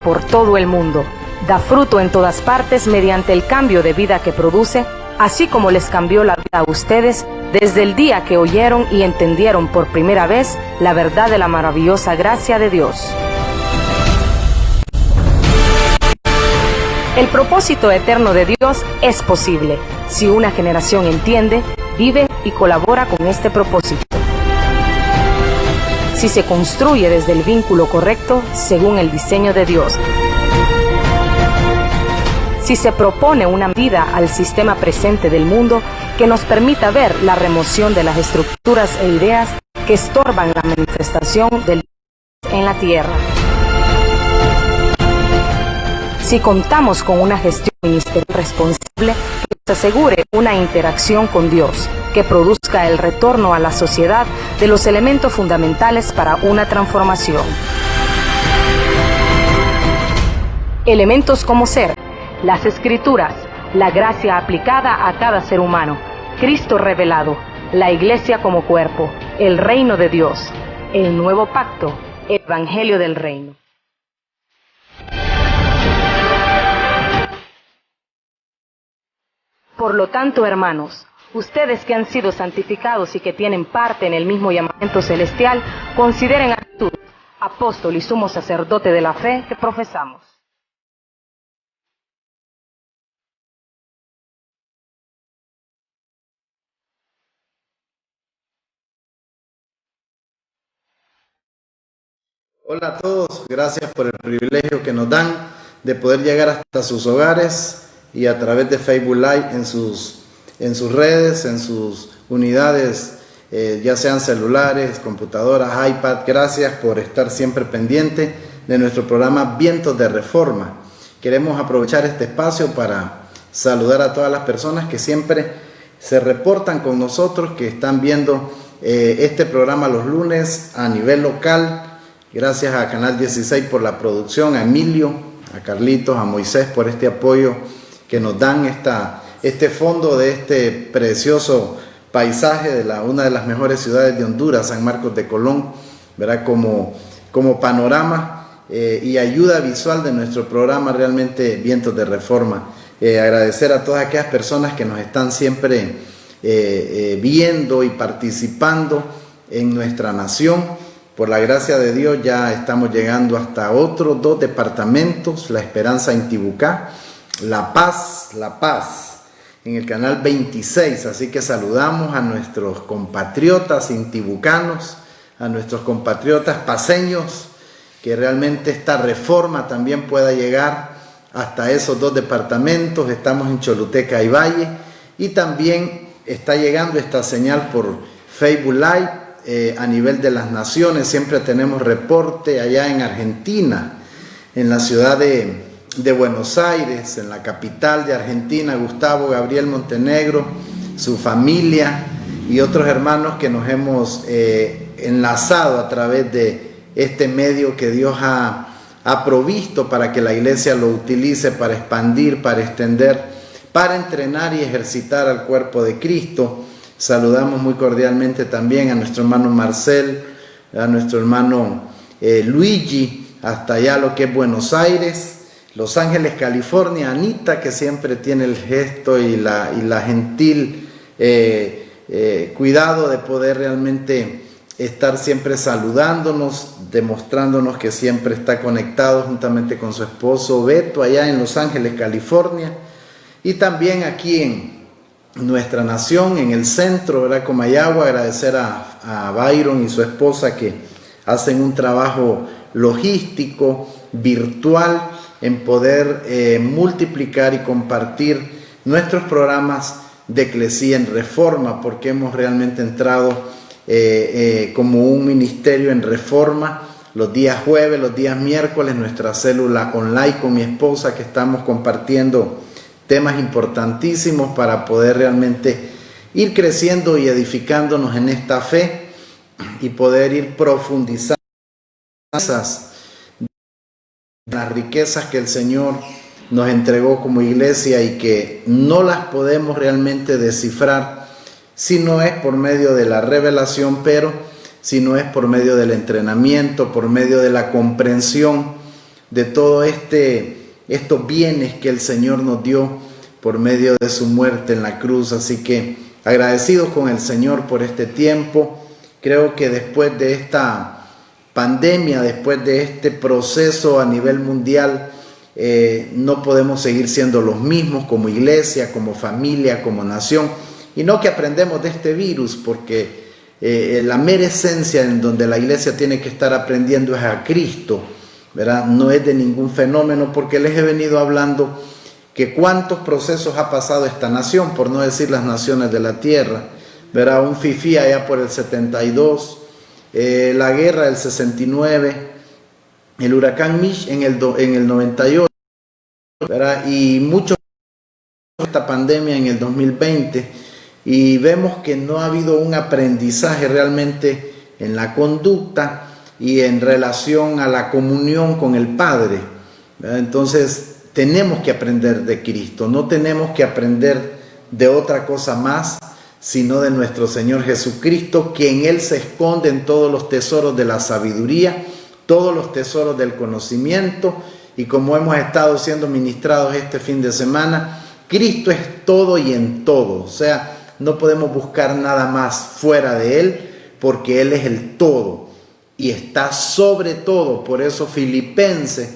por todo el mundo. Da fruto en todas partes mediante el cambio de vida que produce, así como les cambió la vida a ustedes desde el día que oyeron y entendieron por primera vez la verdad de la maravillosa gracia de Dios. El propósito eterno de Dios es posible si una generación entiende, vive y colabora con este propósito. Si se construye desde el vínculo correcto, según el diseño de Dios. Si se propone una medida al sistema presente del mundo que nos permita ver la remoción de las estructuras e ideas que estorban la manifestación del Dios en la tierra. Si contamos con una gestión ministerial responsable que nos asegure una interacción con Dios, que produzca el retorno a la sociedad de los elementos fundamentales para una transformación. Elementos como ser, las Escrituras, la gracia aplicada a cada ser humano, Cristo revelado, la Iglesia como cuerpo, el reino de Dios, el nuevo pacto, el Evangelio del reino. Por lo tanto, hermanos, ustedes que han sido santificados y que tienen parte en el mismo llamamiento celestial, consideren a Jesús, apóstol y sumo sacerdote de la fe que profesamos. Hola a todos, gracias por el privilegio que nos dan de poder llegar hasta sus hogares y a través de Facebook Live en sus redes, en sus unidades, ya sean celulares, computadoras, iPad. Gracias por estar siempre pendiente de nuestro programa Vientos de Reforma. Queremos aprovechar este espacio para saludar a todas las personas que siempre se reportan con nosotros, que están viendo este programa los lunes a nivel local. Gracias a Canal 16 por la producción, a Emilio, a Carlitos, a Moisés por este apoyo que nos dan este fondo de este precioso paisaje de una de las mejores ciudades de Honduras, San Marcos de Colón, ¿verdad? Como panorama y ayuda visual de nuestro programa realmente Vientos de Reforma. Agradecer a todas aquellas personas que nos están siempre viendo y participando en nuestra nación. Por la gracia de Dios ya estamos llegando hasta otros 2 departamentos, La Esperanza en Tibucá, La Paz en el canal 26, así que saludamos a nuestros compatriotas intibucanos, a nuestros compatriotas paceños, que realmente esta reforma también pueda llegar hasta esos 2 departamentos. Estamos en Choluteca y Valle, y también está llegando esta señal por Facebook Live a nivel de las naciones. Siempre tenemos reporte allá en Argentina, en la ciudad de Buenos Aires, en la capital de Argentina, Gustavo Gabriel Montenegro, su familia y otros hermanos que nos hemos enlazado a través de este medio que Dios ha provisto para que la iglesia lo utilice para expandir, para extender, para entrenar y ejercitar al cuerpo de Cristo. Saludamos muy cordialmente también a nuestro hermano Marcel, a nuestro hermano Luigi, hasta allá lo que es Buenos Aires, Los Ángeles, California, Anita, que siempre tiene el gesto y la gentil cuidado de poder realmente estar siempre saludándonos, demostrándonos que siempre está conectado juntamente con su esposo Beto allá en Los Ángeles, California, y también aquí en nuestra nación, en el centro, ¿verdad? Comayagua. Agradecer a Byron y su esposa que hacen un trabajo logístico, virtual, en poder multiplicar y compartir nuestros programas de Eclesía en Reforma, porque hemos realmente entrado como un ministerio en Reforma los días jueves, los días miércoles, nuestra célula online con mi esposa, que estamos compartiendo temas importantísimos para poder realmente ir creciendo y edificándonos en esta fe y poder ir profundizando las riquezas que el Señor nos entregó como iglesia y que no las podemos realmente descifrar si no es por medio de la revelación, pero si no es por medio del entrenamiento, por medio de la comprensión, de todo estos bienes que el Señor nos dio por medio de su muerte en la cruz. Así que agradecidos con el Señor por este tiempo. Creo que después de esta pandemia, después de este proceso a nivel mundial, no podemos seguir siendo los mismos como iglesia, como familia, como nación. Y no que aprendemos de este virus, porque la mera esencia en donde la iglesia tiene que estar aprendiendo es a Cristo, ¿verdad? No es de ningún fenómeno, porque les he venido hablando que cuántos procesos ha pasado esta nación, por no decir las naciones de la tierra, ¿verdad? Un fifí allá por el 72, la guerra del 69, el huracán Mitch en el 98, ¿verdad? Y mucho esta pandemia en el 2020. Y vemos que no ha habido un aprendizaje realmente en la conducta y en relación a la comunión con el Padre, ¿verdad? Entonces tenemos que aprender de Cristo, no tenemos que aprender de otra cosa más, sino de nuestro Señor Jesucristo, que en Él se esconden todos los tesoros de la sabiduría, todos los tesoros del conocimiento. Y como hemos estado siendo ministrados este fin de semana, Cristo es todo y en todo. O sea, no podemos buscar nada más fuera de Él, porque Él es el todo y está sobre todo. Por eso Filipenses,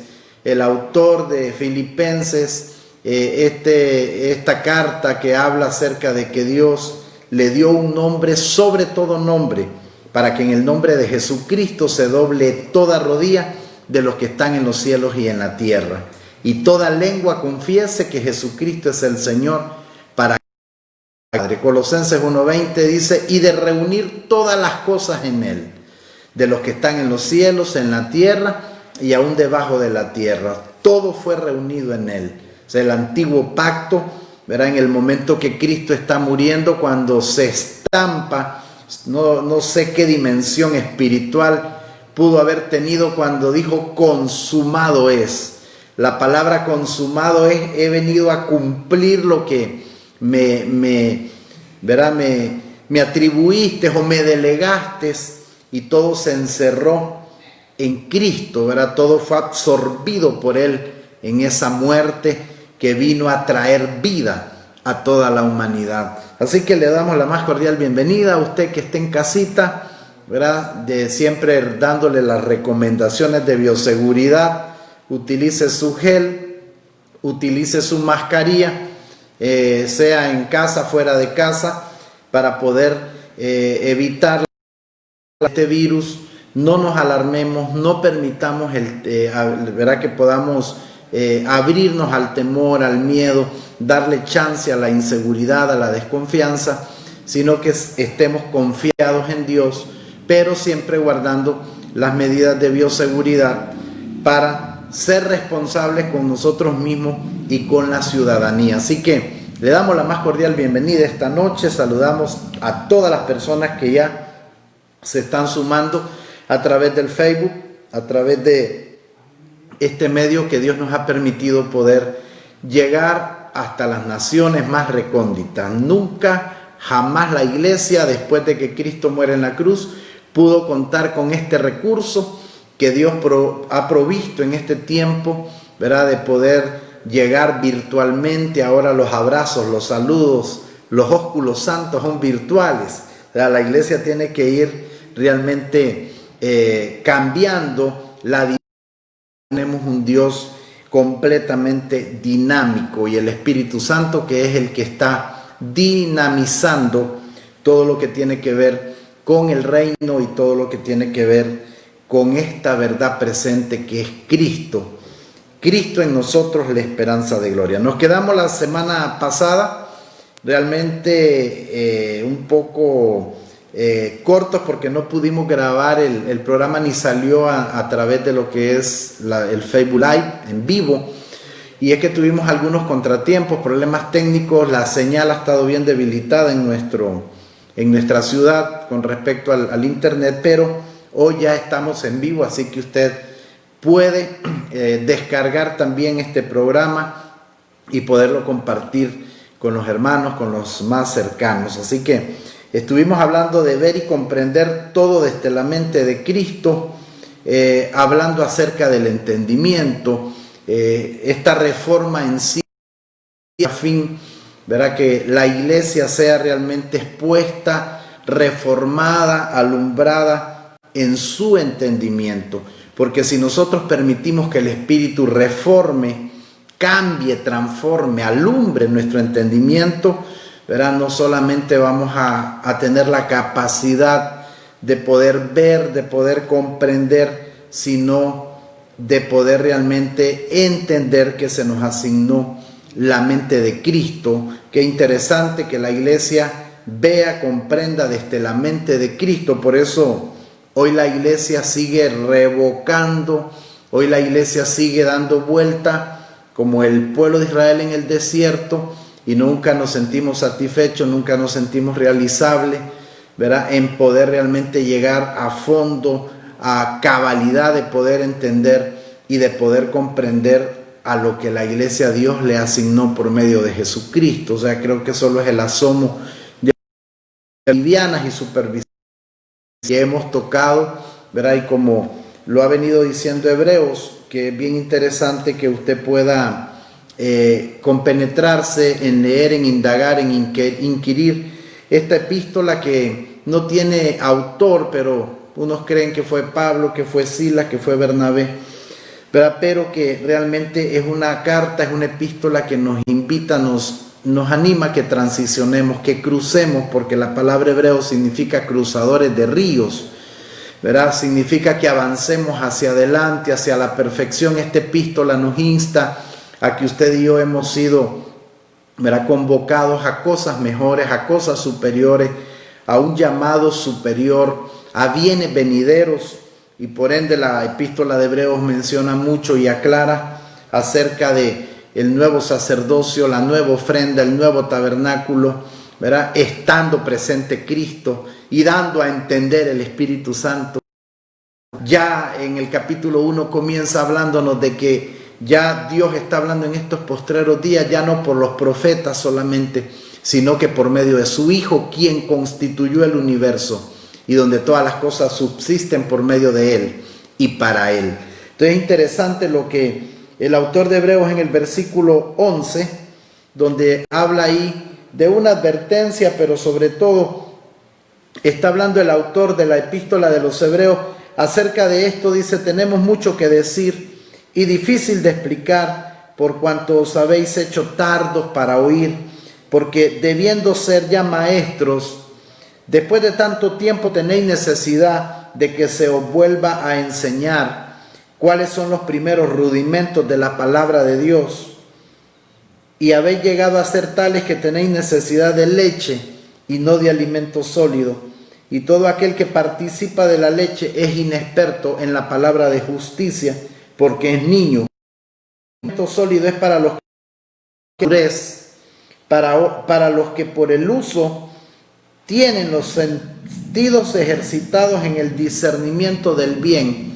el autor de Filipenses, esta carta que habla acerca de que Dios le dio un nombre sobre todo nombre, para que en el nombre de Jesucristo se doble toda rodilla de los que están en los cielos y en la tierra, y toda lengua confiese que Jesucristo es el Señor, para Padre. Colosenses 1:20 dice: y de reunir todas las cosas en Él, de los que están en los cielos, en la tierra y aún debajo de la tierra. Todo fue reunido en Él. O sea, el antiguo pacto, ¿verdad? En el momento que Cristo está muriendo, cuando se estampa, no sé qué dimensión espiritual pudo haber tenido cuando dijo consumado es. La palabra consumado es: he venido a cumplir lo que me atribuiste o me delegaste, y todo se encerró en Cristo, ¿verdad? Todo fue absorbido por Él en esa muerte que vino a traer vida a toda la humanidad. Así que le damos la más cordial bienvenida a usted que esté en casita, ¿verdad? De siempre dándole las recomendaciones de bioseguridad. Utilice su gel, utilice su mascarilla, sea en casa, fuera de casa, para poder evitar este virus. No nos alarmemos, no permitamos ¿verdad? Que podamos abrirnos al temor, al miedo, darle chance a la inseguridad, a la desconfianza, sino que estemos confiados en Dios, pero siempre guardando las medidas de bioseguridad para ser responsables con nosotros mismos y con la ciudadanía. Así que le damos la más cordial bienvenida esta noche. Saludamos a todas las personas que ya se están sumando a través del Facebook, a través de este medio que Dios nos ha permitido poder llegar hasta las naciones más recónditas. Nunca, jamás la iglesia, después de que Cristo muere en la cruz, pudo contar con este recurso que Dios ha provisto en este tiempo, ¿verdad? De poder llegar virtualmente. Ahora los abrazos, los saludos, los ósculos santos son virtuales. O sea, la iglesia tiene que ir realmente cambiando la dinámica. Tenemos un Dios completamente dinámico, y el Espíritu Santo, que es el que está dinamizando todo lo que tiene que ver con el reino y todo lo que tiene que ver con esta verdad presente que es Cristo. Cristo en nosotros, la esperanza de gloria. Nos quedamos la semana pasada realmente un poco cortos, porque no pudimos grabar el programa, ni salió a través de lo que es el Facebook Live en vivo, y es que tuvimos algunos contratiempos, problemas técnicos. La señal ha estado bien debilitada en nuestra ciudad con respecto al internet, pero hoy ya estamos en vivo, así que usted puede descargar también este programa y poderlo compartir con los hermanos, con los más cercanos. Así que estuvimos hablando de ver y comprender todo desde la mente de Cristo, hablando acerca del entendimiento, esta reforma en sí, a fin, ¿verdad?, que la iglesia sea realmente expuesta, reformada, alumbrada en su entendimiento. Porque si nosotros permitimos que el Espíritu reforme, cambie, transforme, alumbre nuestro entendimiento, ¿verdad?, no solamente vamos a tener la capacidad de poder ver, de poder comprender, sino de poder realmente entender que se nos asignó la mente de Cristo. Qué interesante que la iglesia vea, comprenda desde la mente de Cristo. Por eso hoy la iglesia sigue revocando, hoy la iglesia sigue dando vuelta como el pueblo de Israel en el desierto, y nunca nos sentimos satisfechos, nunca nos sentimos realizables, ¿verdad?, en poder realmente llegar a fondo, a cabalidad de poder entender y de poder comprender a lo que la iglesia a Dios le asignó por medio de Jesucristo. O sea, creo que solo es el asomo de livianas y supervisiones que hemos tocado, ¿verdad? Y como lo ha venido diciendo Hebreos, que es bien interesante que usted pueda compenetrarse en leer, en indagar, en inquirir esta epístola que no tiene autor, pero unos creen que fue Pablo, que fue Silas, que fue Bernabé, ¿verdad?, pero que realmente es una carta, es una epístola que nos invita, nos anima a que transicionemos, que crucemos, porque la palabra hebreo significa cruzadores de ríos, ¿verdad? Significa que avancemos hacia adelante, hacia la perfección. Esta epístola nos insta a que usted y yo hemos sido, ¿verdad?, convocados a cosas mejores, a cosas superiores, a un llamado superior, a bienes venideros. Y por ende la epístola de Hebreos menciona mucho y aclara acerca de el nuevo sacerdocio, la nueva ofrenda, el nuevo tabernáculo, ¿verdad?, estando presente Cristo y dando a entender el Espíritu Santo. Ya en el capítulo 1 comienza hablándonos de que ya Dios está hablando en estos postreros días, ya no por los profetas solamente, sino que por medio de su Hijo, quien constituyó el universo, y donde todas las cosas subsisten por medio de Él y para Él. Entonces es interesante lo que el autor de Hebreos en el versículo 11, donde habla ahí de una advertencia, pero sobre todo está hablando el autor de la epístola de los Hebreos acerca de esto. Dice: tenemos mucho que decir y difícil de explicar, por cuanto os habéis hecho tardos para oír, porque debiendo ser ya maestros, después de tanto tiempo tenéis necesidad de que se os vuelva a enseñar cuáles son los primeros rudimentos de la palabra de Dios, y habéis llegado a ser tales que tenéis necesidad de leche y no de alimento sólido. Y todo aquel que participa de la leche es inexperto en la palabra de justicia, porque es niño. El alimento sólido es para los que para los que por el uso tienen los sentidos ejercitados en el discernimiento del bien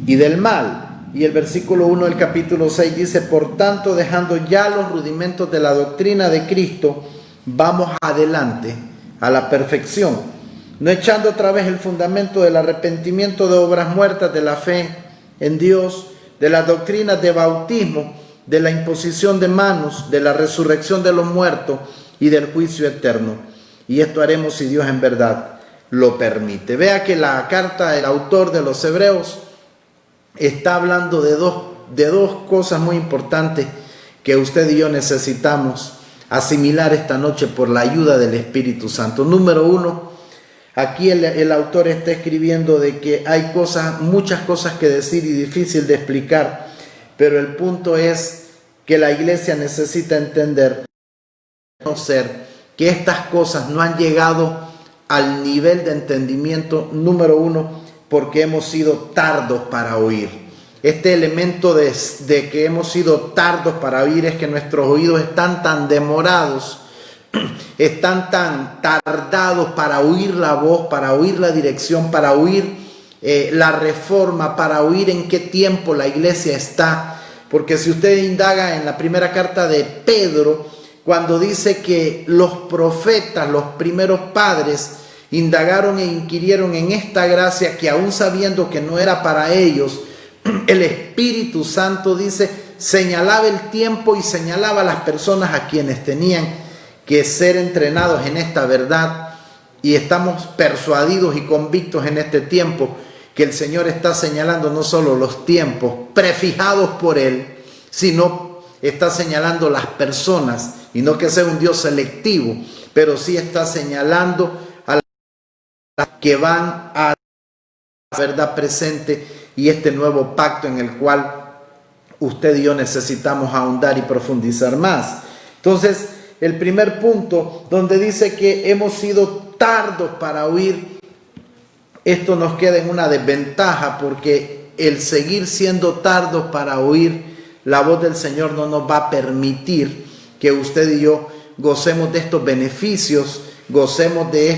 y del mal. Y el versículo 1 del capítulo 6 dice: por tanto, dejando ya los rudimentos de la doctrina de Cristo, vamos adelante a la perfección, no echando otra vez el fundamento del arrepentimiento de obras muertas, de la fe en Dios, de las doctrinas de bautismo, de la imposición de manos, de la resurrección de los muertos y del juicio eterno. Y esto haremos si Dios en verdad lo permite. Vea que la carta del autor de los Hebreos está hablando de dos cosas muy importantes que usted y yo necesitamos asimilar esta noche por la ayuda del Espíritu Santo. Número uno, aquí el autor está escribiendo de que hay muchas cosas que decir y difícil de explicar, pero el punto es que la iglesia necesita entender, conocer que estas cosas no han llegado al nivel de entendimiento, número uno, porque hemos sido tardos para oír. Este elemento de que hemos sido tardos para oír es que nuestros oídos están tan demorados, están tan tardados para oír la voz, para oír la dirección, para oír la reforma, para oír en qué tiempo la iglesia está. Porque si usted indaga en la primera carta de Pedro, cuando dice que los profetas, los primeros padres indagaron e inquirieron en esta gracia que aún sabiendo que no era para ellos, el Espíritu Santo dice, señalaba el tiempo y señalaba a las personas a quienes tenían que ser entrenados en esta verdad. Y estamos persuadidos y convictos en este tiempo que el Señor está señalando no solo los tiempos prefijados por Él, sino está señalando las personas, y no que sea un Dios selectivo, pero sí está señalando a las que van a la verdad presente y este nuevo pacto en el cual usted y yo necesitamos ahondar y profundizar más. Entonces, el primer punto donde dice que hemos sido tardos para oír, esto nos queda en una desventaja, porque el seguir siendo tardos para oír la voz del Señor no nos va a permitir que usted y yo gocemos de estos beneficios, gocemos de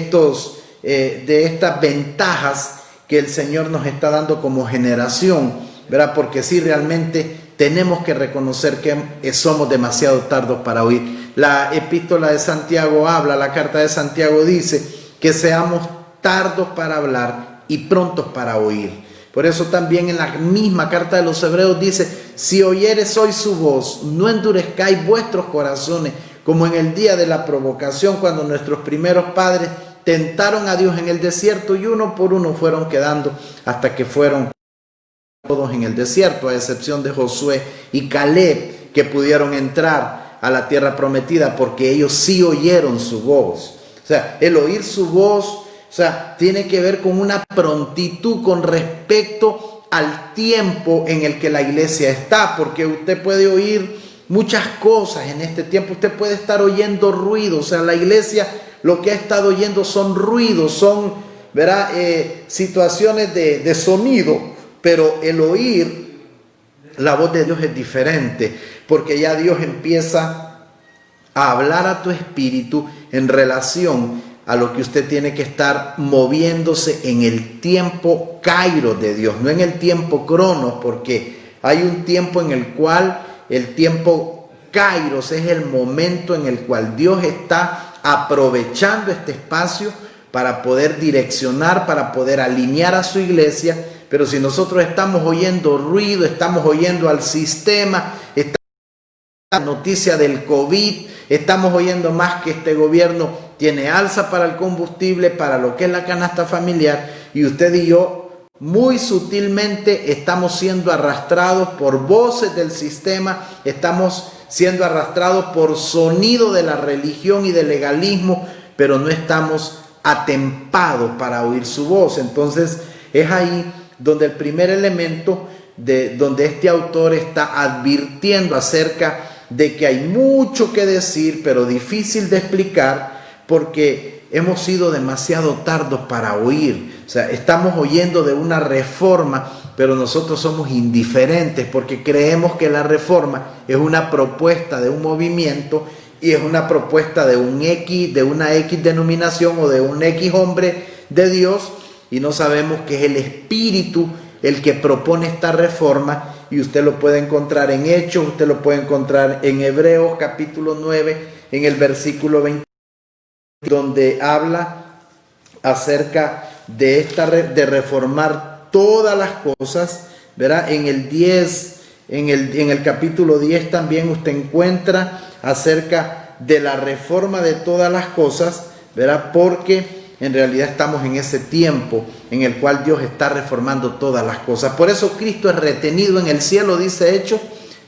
estas ventajas que el Señor nos está dando como generación, ¿verdad? Porque sí, realmente tenemos que reconocer que somos demasiado tardos para oír. La epístola de Santiago habla, la carta de Santiago dice que seamos tardos para hablar y prontos para oír. Por eso también en la misma carta de los Hebreos dice, si oyeres hoy su voz, no endurezcáis vuestros corazones, como en el día de la provocación, cuando nuestros primeros padres tentaron a Dios en el desierto y uno por uno fueron quedando hasta que fueron todos en el desierto, a excepción de Josué y Caleb, que pudieron entrar a la tierra prometida porque ellos sí oyeron su voz. O sea, el oír su voz, tiene que ver con una prontitud con respecto al tiempo en el que la iglesia está, porque usted puede oír muchas cosas en este tiempo, usted puede estar oyendo ruido, la iglesia lo que ha estado oyendo son ruidos, son, ¿verdad? Situaciones de sonido, pero el oír la voz de Dios es diferente, porque ya Dios empieza a hablar a tu espíritu en relación a lo que usted tiene que estar moviéndose en el tiempo kairos de Dios, no en el tiempo cronos, porque hay un tiempo en el cual el tiempo kairos es el momento en el cual Dios está aprovechando este espacio para poder direccionar, para poder alinear a su iglesia. Pero si nosotros estamos oyendo ruido, estamos oyendo al sistema, estamos oyendo la noticia del COVID, estamos oyendo más que este gobierno tiene alza para el combustible, para lo que es la canasta familiar, y usted y yo muy sutilmente estamos siendo arrastrados por voces del sistema, estamos siendo arrastrados por sonido de la religión y del legalismo, pero no estamos atempados para oír su voz. Entonces es ahí donde el primer elemento donde este autor está advirtiendo acerca de que hay mucho que decir, pero difícil de explicar, porque hemos sido demasiado tardos para oír. Estamos oyendo de una reforma, pero nosotros somos indiferentes porque creemos que la reforma es una propuesta de un movimiento y es una propuesta de una X denominación o de un X hombre de Dios, y no sabemos que es el Espíritu el que propone esta reforma. Y usted lo puede encontrar en Hechos, usted lo puede encontrar en Hebreos capítulo 9, en el versículo 20, donde habla acerca de reformar todas las cosas, ¿verdad? En el 10, en el capítulo 10 también usted encuentra acerca de la reforma de todas las cosas, ¿verdad? Porque en realidad estamos en ese tiempo en el cual Dios está reformando todas las cosas. Por eso Cristo es retenido en el cielo, dice Hechos,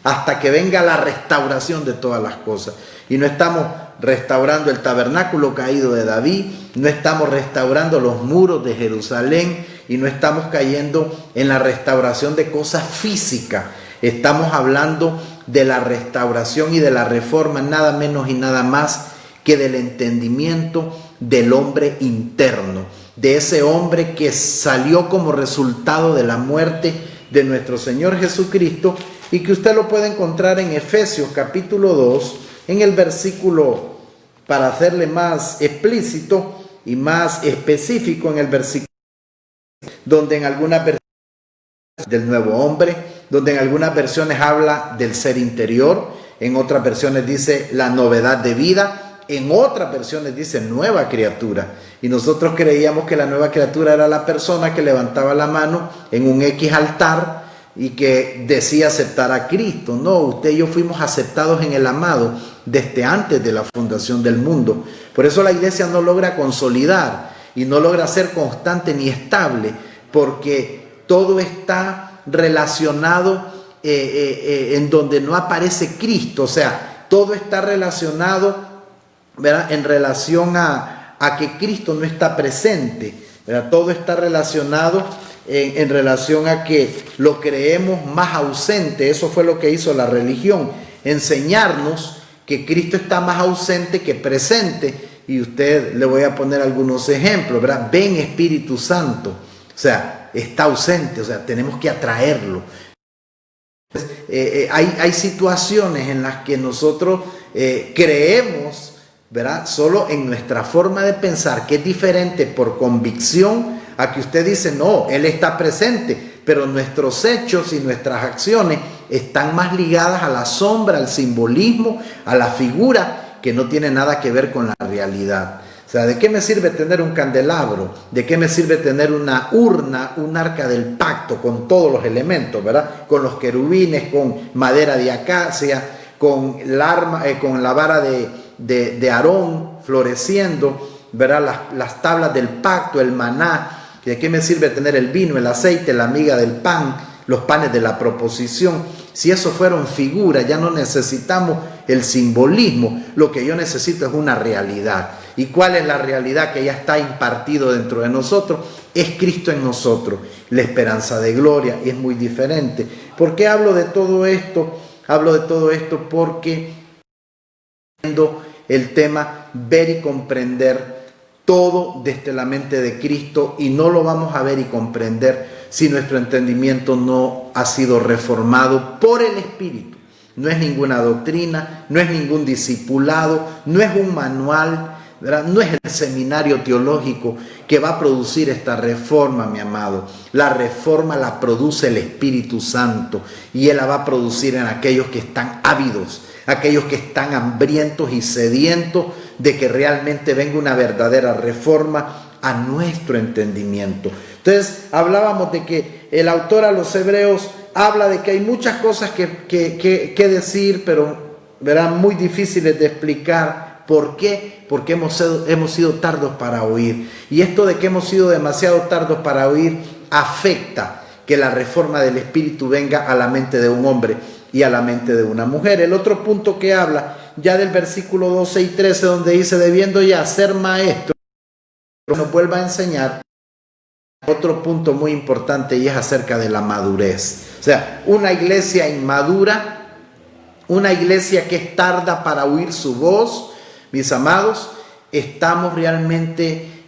hasta que venga la restauración de todas las cosas. Y no estamos restaurando el tabernáculo caído de David, no estamos restaurando los muros de Jerusalén y no estamos cayendo en la restauración de cosas físicas. Estamos hablando de la restauración y de la reforma, nada menos y nada más que del entendimiento del hombre interno, de ese hombre que salió como resultado de la muerte de nuestro Señor Jesucristo, y que usted lo puede encontrar en Efesios capítulo 2, en el versículo, para hacerle más explícito y más específico, en el versículo, donde en algunas versiones del nuevo hombre, donde en algunas versiones habla del ser interior, en otras versiones dice la novedad de vida, en otras versiones dice nueva criatura. Y nosotros creíamos que la nueva criatura era la persona que levantaba la mano en un X altar y que decía aceptar a Cristo. No, usted y yo fuimos aceptados en el amado desde antes de la fundación del mundo. Por eso la iglesia no logra consolidar y no logra ser constante ni estable, porque todo está relacionado en donde no aparece Cristo. O sea, todo está relacionado, ¿verdad?, en relación a que Cristo no está presente, ¿verdad? Todo está relacionado en relación a que lo creemos más ausente. Eso fue lo que hizo la religión, enseñarnos que Cristo está más ausente que presente. Y usted, le voy a poner algunos ejemplos, ¿verdad? Ven Espíritu Santo, o sea, está ausente, o sea, tenemos que atraerlo. Hay situaciones en las que nosotros creemos, ¿verdad?, solo en nuestra forma de pensar, que es diferente por convicción a que usted dice, no, Él está presente, pero nuestros hechos y nuestras acciones están más ligadas a la sombra, al simbolismo, a la figura, que no tiene nada que ver con la realidad. O sea, ¿de qué me sirve tener un candelabro? ¿De qué me sirve tener una urna, un arca del pacto con todos los elementos, ¿verdad? Con los querubines, con madera de acacia, con la vara de Aarón floreciendo, ¿verdad? Las tablas del pacto, el maná. ¿De qué me sirve tener el vino, el aceite, la miga del pan, los panes de la proposición? Si eso fueron figuras, ya no necesitamos el simbolismo. Lo que yo necesito es una realidad. ¿Y cuál es la realidad que ya está impartido dentro de nosotros? Es Cristo en nosotros, la esperanza de gloria. Y es muy diferente. ¿Por qué hablo de todo esto? Hablo de todo esto porque el tema ver y comprender todo desde la mente de Cristo, y no lo vamos a ver y comprender si nuestro entendimiento no ha sido reformado por el Espíritu. No es ninguna doctrina, no es ningún discipulado, no es un manual, ¿verdad? No es el seminario teológico que va a producir esta reforma, mi amado. La reforma la produce el Espíritu Santo, y Él la va a producir en aquellos que están ávidos, aquellos que están hambrientos y sedientos de que realmente venga una verdadera reforma a nuestro entendimiento. Entonces hablábamos de que el autor a los Hebreos habla de que hay muchas cosas que decir, pero verán muy difíciles de explicar. ¿Por qué? Porque hemos sido tardos para oír. Y esto de que hemos sido demasiado tardos para oír afecta que la reforma del Espíritu venga a la mente de un hombre y a la mente de una mujer. El otro punto que habla ya del versículo 12 y 13, donde dice, debiendo ya ser maestro, nos vuelva a enseñar. Otro punto muy importante, y es acerca de la madurez. O sea, una iglesia inmadura, una iglesia que es tarda para oír su voz, mis amados, estamos realmente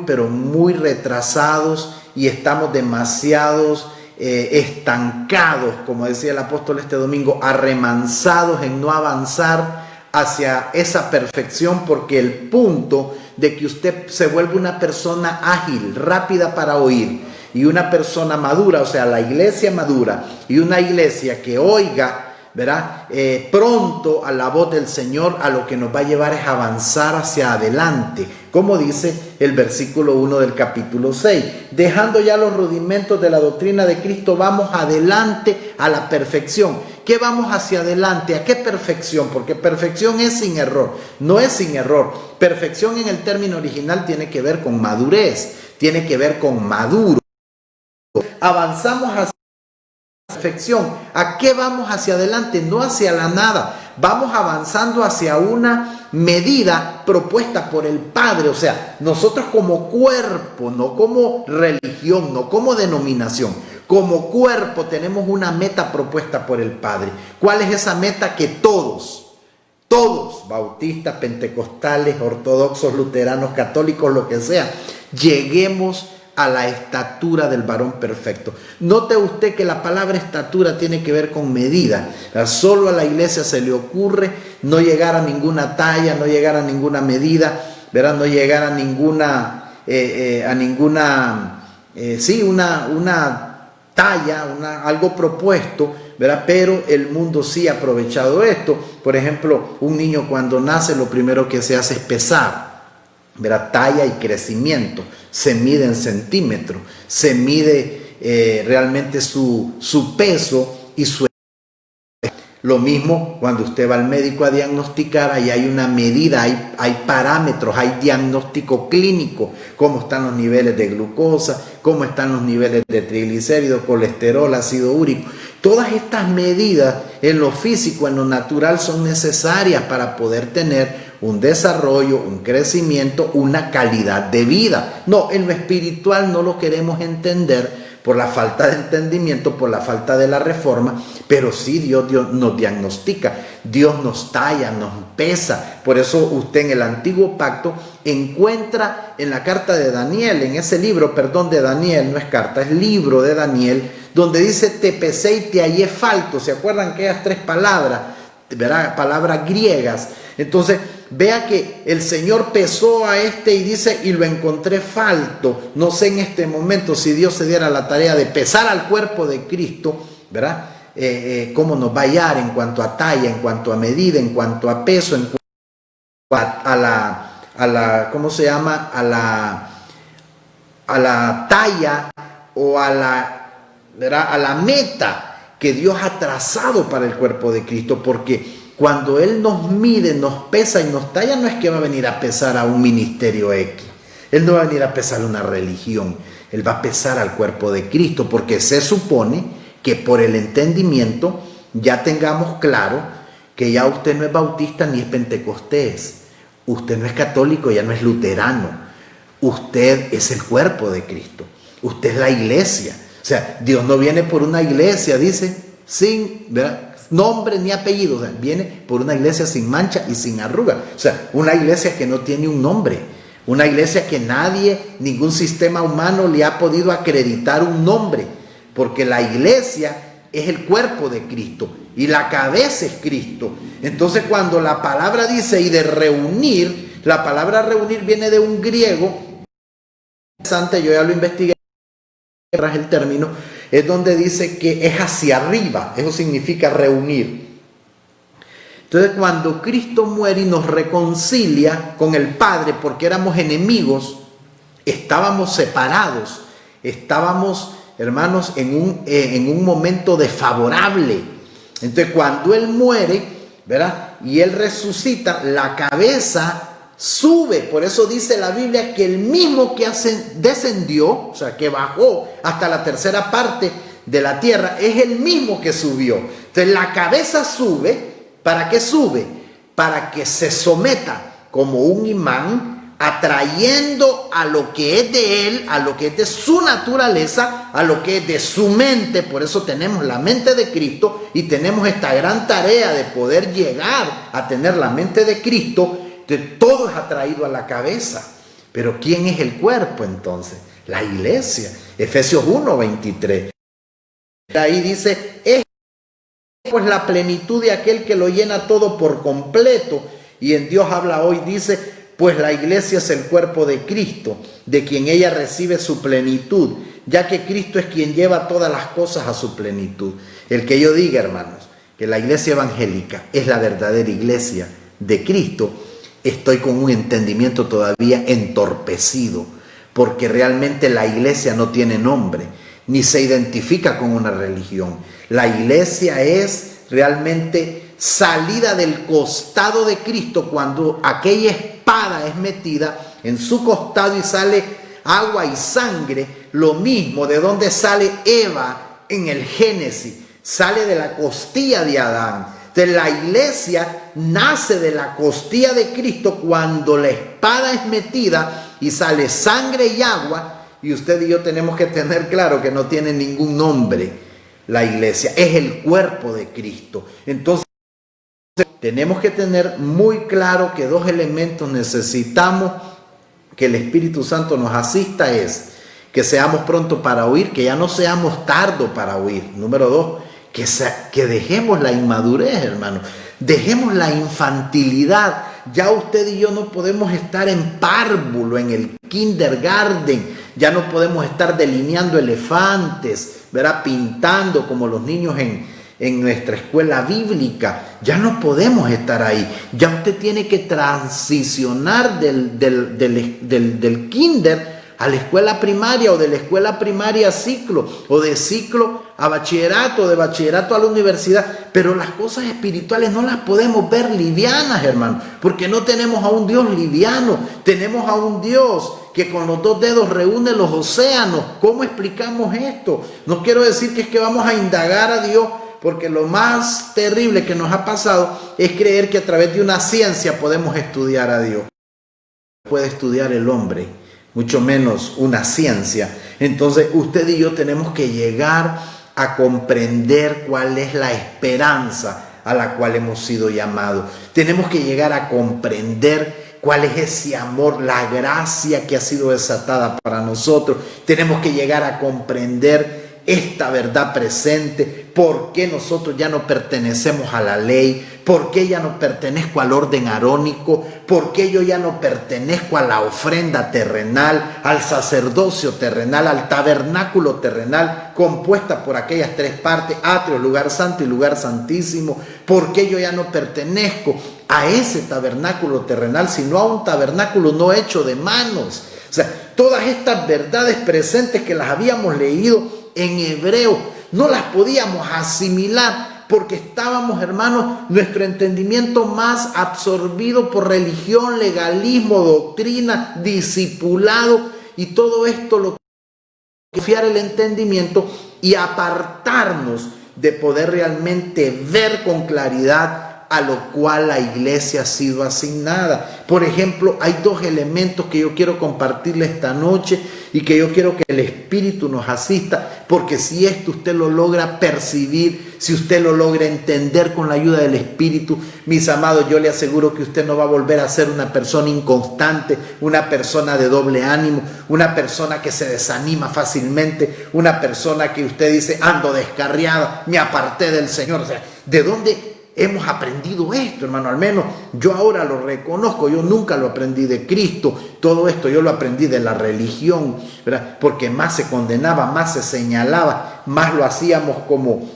pero muy retrasados, y estamos demasiados estancados, como decía el apóstol este domingo, arremansados en no avanzar hacia esa perfección, porque el punto de que usted se vuelva una persona ágil, rápida para oír, y una persona madura, o sea, la iglesia madura, y una iglesia que oiga, ¿verdad?, pronto a la voz del Señor, a lo que nos va a llevar es avanzar hacia adelante, como dice el versículo 1 del capítulo 6. Dejando ya los rudimentos de la doctrina de Cristo, vamos adelante a la perfección. ¿Qué vamos hacia adelante? ¿A qué perfección? Porque perfección es sin error, no es sin error. Perfección en el término original tiene que ver con madurez, tiene que ver con maduro. Avanzamos hacia perfección. ¿A qué vamos hacia adelante? No hacia la nada. Vamos avanzando hacia una medida propuesta por el Padre. O sea, nosotros como cuerpo, no como religión, no como denominación, como cuerpo tenemos una meta propuesta por el Padre. ¿Cuál es esa meta? Que todos, bautistas, pentecostales, ortodoxos, luteranos, católicos, lo que sea, lleguemos a la estatura del varón perfecto. Note usted que la palabra estatura tiene que ver con medida. Solo a la iglesia se le ocurre no llegar a ninguna talla, no llegar a ninguna medida, ¿verdad? No llegar a una talla, algo propuesto, ¿verdad? Pero el mundo sí ha aprovechado esto. Por ejemplo, un niño cuando nace lo primero que se hace es pesar, ¿verdad? Talla y crecimiento, se mide en centímetros, se mide realmente su peso y su... Lo mismo cuando usted va al médico a diagnosticar, ahí hay una medida, hay parámetros, hay diagnóstico clínico, cómo están los niveles de glucosa, cómo están los niveles de triglicéridos, colesterol, ácido úrico. Todas estas medidas en lo físico, en lo natural, son necesarias para poder tener un desarrollo, un crecimiento, una calidad de vida. No, en lo espiritual no lo queremos entender por la falta de entendimiento, por la falta de la reforma, pero sí Dios nos diagnostica, Dios nos talla, nos pesa. Por eso usted en el Antiguo Pacto encuentra en la carta de Daniel, en ese libro, perdón, de Daniel, no es carta, es libro de Daniel, donde dice te pesé y te hallé falto. ¿Se acuerdan aquellas tres palabras, ¿verdad? Palabras griegas? Entonces, vea que el Señor pesó a este y dice, y lo encontré falto. No sé en este momento si Dios se diera la tarea de pesar al cuerpo de Cristo, ¿verdad? Cómo nos va a hallar en cuanto a talla, en cuanto a medida, en cuanto a peso, en cuanto a la ¿cómo se llama? A la talla o ¿verdad? A la meta que Dios ha trazado para el cuerpo de Cristo, porque cuando Él nos mide, nos pesa y nos talla, no es que va a venir a pesar a un ministerio X. Él no va a venir a pesar a una religión. Él va a pesar al cuerpo de Cristo, porque se supone que por el entendimiento ya tengamos claro que ya usted no es bautista ni es pentecostés. Usted no es católico, ya no es luterano. Usted es el cuerpo de Cristo. Usted es la iglesia. O sea, Dios no viene por una iglesia, dice, sin, ¿verdad?, nombre ni apellido, o sea, viene por una iglesia sin mancha y sin arruga. O sea, una iglesia que no tiene un nombre, una iglesia que nadie, ningún sistema humano le ha podido acreditar un nombre, porque la iglesia es el cuerpo de Cristo y la cabeza es Cristo. Entonces, cuando la palabra dice y de reunir, la palabra reunir viene de un griego interesante, yo ya lo investigué tras el término, es donde dice que es hacia arriba, eso significa reunir. Entonces, cuando Cristo muere y nos reconcilia con el Padre, porque éramos enemigos, estábamos separados, estábamos, hermanos, en un momento desfavorable. Entonces, cuando Él muere, ¿verdad?, y Él resucita, la cabeza sube. Por eso dice la Biblia que el mismo que descendió, o sea, que bajó hasta la tercera parte de la tierra, es el mismo que subió. Entonces la cabeza sube. ¿Para qué sube? Para que se someta como un imán, atrayendo a lo que es de él, a lo que es de su naturaleza, a lo que es de su mente. Por eso tenemos la mente de Cristo y tenemos esta gran tarea de poder llegar a tener la mente de Cristo. Todo es atraído a la cabeza. Pero ¿quién es el cuerpo entonces? La iglesia. Efesios 1:23. Ahí dice, es pues la plenitud de aquel que lo llena todo por completo. Y en Dios habla hoy, dice, pues la iglesia es el cuerpo de Cristo, de quien ella recibe su plenitud, ya que Cristo es quien lleva todas las cosas a su plenitud. El que yo diga, hermanos, que la iglesia evangélica es la verdadera iglesia de Cristo, estoy con un entendimiento todavía entorpecido, porque realmente la iglesia no tiene nombre, ni se identifica con una religión. La iglesia es realmente salida del costado de Cristo, cuando aquella espada es metida en su costado y sale agua y sangre, lo mismo de donde sale Eva en el Génesis, sale de la costilla de Adán. Entonces la iglesia nace de la costilla de Cristo cuando la espada es metida y sale sangre y agua, y usted y yo tenemos que tener claro que no tiene ningún nombre. La iglesia es el cuerpo de Cristo. Entonces tenemos que tener muy claro que dos elementos necesitamos que el Espíritu Santo nos asista: es que seamos prontos para oír, que ya no seamos tardos para oír. Número dos, que dejemos la inmadurez, hermano, dejemos la infantilidad. Ya usted y yo no podemos estar en párvulo, en el kindergarten, ya no podemos estar delineando elefantes, ¿verdad?, pintando como los niños en nuestra escuela bíblica. Ya no podemos estar ahí. Ya usted tiene que transicionar del kinder a la escuela primaria, o de la escuela primaria a ciclo, o de ciclo a bachillerato, de bachillerato a la universidad. Pero las cosas espirituales no las podemos ver livianas, hermano, porque no tenemos a un Dios liviano. Tenemos a un Dios que con los 2 dedos reúne los océanos. ¿Cómo explicamos esto? No quiero decir que es que vamos a indagar a Dios, porque lo más terrible que nos ha pasado es creer que a través de una ciencia podemos estudiar a Dios. No puede estudiar el hombre, mucho menos una ciencia. Entonces usted y yo tenemos que llegar a comprender cuál es la esperanza a la cual hemos sido llamados. Tenemos que llegar a comprender cuál es ese amor, la gracia que ha sido desatada para nosotros. Tenemos que llegar a comprender esta verdad presente, por qué nosotros ya no pertenecemos a la ley, por qué ya no pertenezco al orden arónico, por qué yo ya no pertenezco a la ofrenda terrenal, al sacerdocio terrenal, al tabernáculo terrenal, compuesta por aquellas 3 partes, atrio, lugar santo y lugar santísimo. ¿Por qué yo ya no pertenezco a ese tabernáculo terrenal, sino a un tabernáculo no hecho de manos? O sea, todas estas verdades presentes que las habíamos leído en hebreo, no las podíamos asimilar porque estábamos, hermanos, nuestro entendimiento más absorbido por religión, legalismo, doctrina, discipulado, y todo esto lo que fiar el entendimiento y apartarnos de poder realmente ver con claridad a lo cual la iglesia ha sido asignada. Por ejemplo, hay 2 elementos que yo quiero compartirle esta noche y que yo quiero que el Espíritu nos asista, porque si esto usted lo logra percibir, si usted lo logra entender con la ayuda del Espíritu, mis amados, yo le aseguro que usted no va a volver a ser una persona inconstante, una persona de doble ánimo, una persona que se desanima fácilmente, una persona que usted dice, ando descarriada, me aparté del Señor. O sea, ¿de dónde hemos aprendido esto, hermano? Al menos yo ahora lo reconozco. Yo nunca lo aprendí de Cristo. Todo esto yo lo aprendí de la religión, ¿verdad? Porque más se condenaba, más se señalaba, más lo hacíamos como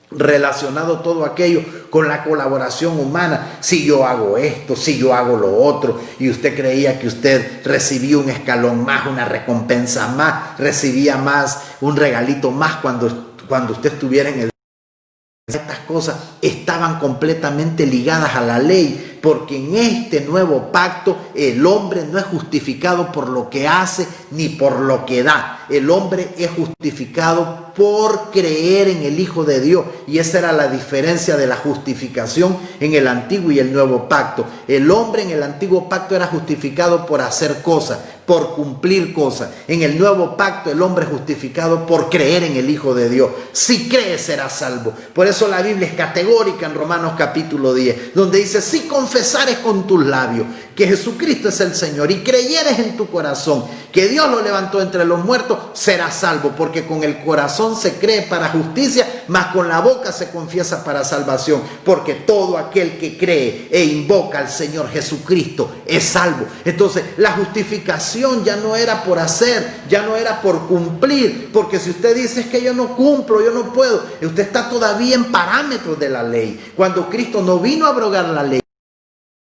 relacionado todo aquello con la colaboración humana. Si yo hago esto, si yo hago lo otro, y usted creía que usted recibía un escalón más, una recompensa más, recibía más, un regalito más cuando usted estuviera en el... Estas cosas estaban completamente ligadas a la ley, porque en este nuevo pacto el hombre no es justificado por lo que hace ni por lo que da. El hombre es justificado por creer en el Hijo de Dios, y esa era la diferencia de la justificación en el antiguo y el nuevo pacto. El hombre en el antiguo pacto era justificado por hacer cosas, por cumplir cosas. En el nuevo pacto el hombre es justificado por creer en el Hijo de Dios. Si crees serás salvo. Por eso la Biblia es categórica en Romanos capítulo 10, donde dice: si confesares con tus labios que Jesucristo es el Señor y creyeres en tu corazón que Dios lo levantó entre los muertos, serás salvo, porque con el corazón se cree para justicia, mas con la boca se confiesa para salvación, porque todo aquel que cree e invoca al Señor Jesucristo es salvo. Entonces la justificación ya no era por hacer, ya no era por cumplir, porque si usted dice: es que yo no cumplo, yo no puedo, usted está todavía en parámetros de la ley, cuando Cristo no vino a abrogar la ley,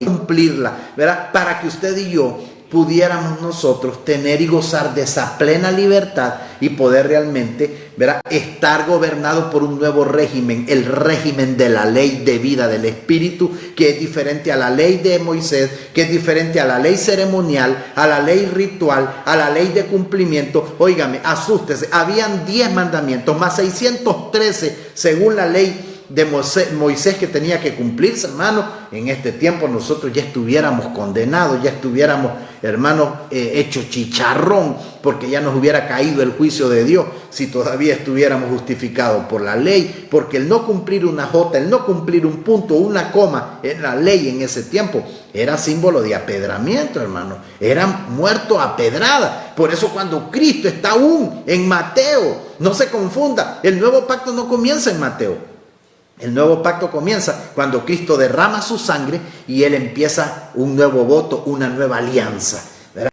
cumplirla, ¿verdad? Para que usted y yo pudiéramos nosotros tener y gozar de esa plena libertad y poder realmente, ¿verdad?, estar gobernado por un nuevo régimen, el régimen de la ley de vida del Espíritu, que es diferente a la ley de Moisés, que es diferente a la ley ceremonial, a la ley ritual, a la ley de cumplimiento. Óigame, asústese, habían 10 mandamientos, más 613 según la ley de Moisés que tenía que cumplirse, hermano. En este tiempo nosotros ya estuviéramos condenados, ya estuviéramos, hermano, hecho chicharrón, porque ya nos hubiera caído el juicio de Dios si todavía estuviéramos justificados por la ley, porque el no cumplir una jota, el no cumplir un punto, una coma en la ley en ese tiempo era símbolo de apedramiento, hermano. Eran muertos a pedrada. Por eso cuando Cristo está aún en Mateo, no se confunda, el nuevo pacto no comienza en Mateo. El nuevo pacto comienza cuando Cristo derrama su sangre y Él empieza un nuevo voto, una nueva alianza, ¿verdad?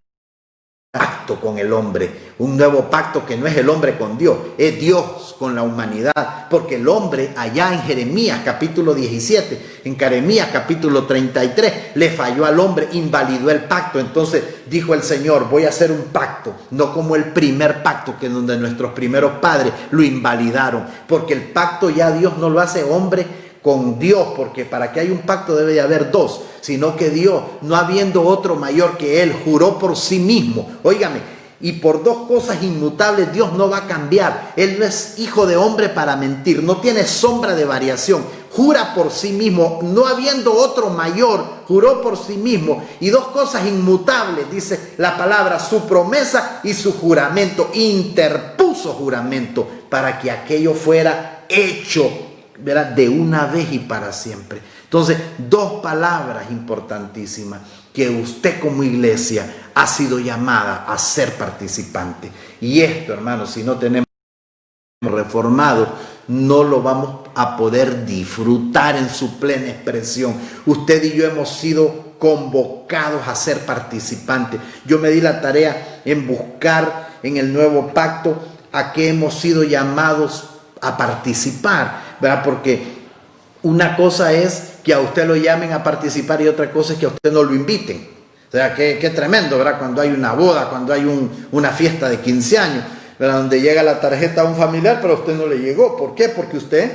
pacto con el hombre, un nuevo pacto que no es el hombre con Dios, es Dios con la humanidad, porque el hombre allá en Jeremías capítulo 17, en Jeremías capítulo 33, le falló al hombre, invalidó el pacto. Entonces dijo el Señor, voy a hacer un pacto, no como el primer pacto que donde nuestros primeros padres lo invalidaron, porque el pacto ya Dios no lo hace hombre con Dios, porque para que haya un pacto debe de haber dos, sino que Dios, no habiendo otro mayor que Él, juró por sí mismo. Óigame, y por dos cosas inmutables Dios no va a cambiar. Él no es hijo de hombre para mentir, no tiene sombra de variación. Jura por sí mismo, no habiendo otro mayor, juró por sí mismo. Y dos cosas inmutables, dice la palabra, su promesa y su juramento. Interpuso juramento para que aquello fuera hecho, ¿verdad?, de una vez y para siempre. Entonces, dos palabras importantísimas que usted como iglesia ha sido llamada a ser participante. Y esto, hermanos, si no tenemos reformado, no lo vamos a poder disfrutar en su plena expresión. Usted y yo hemos sido convocados a ser participantes. Yo me di la tarea en buscar en el nuevo pacto a qué hemos sido llamados a participar, ¿verdad? Porque una cosa es que a usted lo llamen a participar y otra cosa es que a usted no lo inviten. O sea, qué tremendo, ¿verdad? Cuando hay una boda, cuando hay una fiesta de 15 años, ¿verdad?, donde llega la tarjeta a un familiar, pero a usted no le llegó. ¿Por qué? Porque usted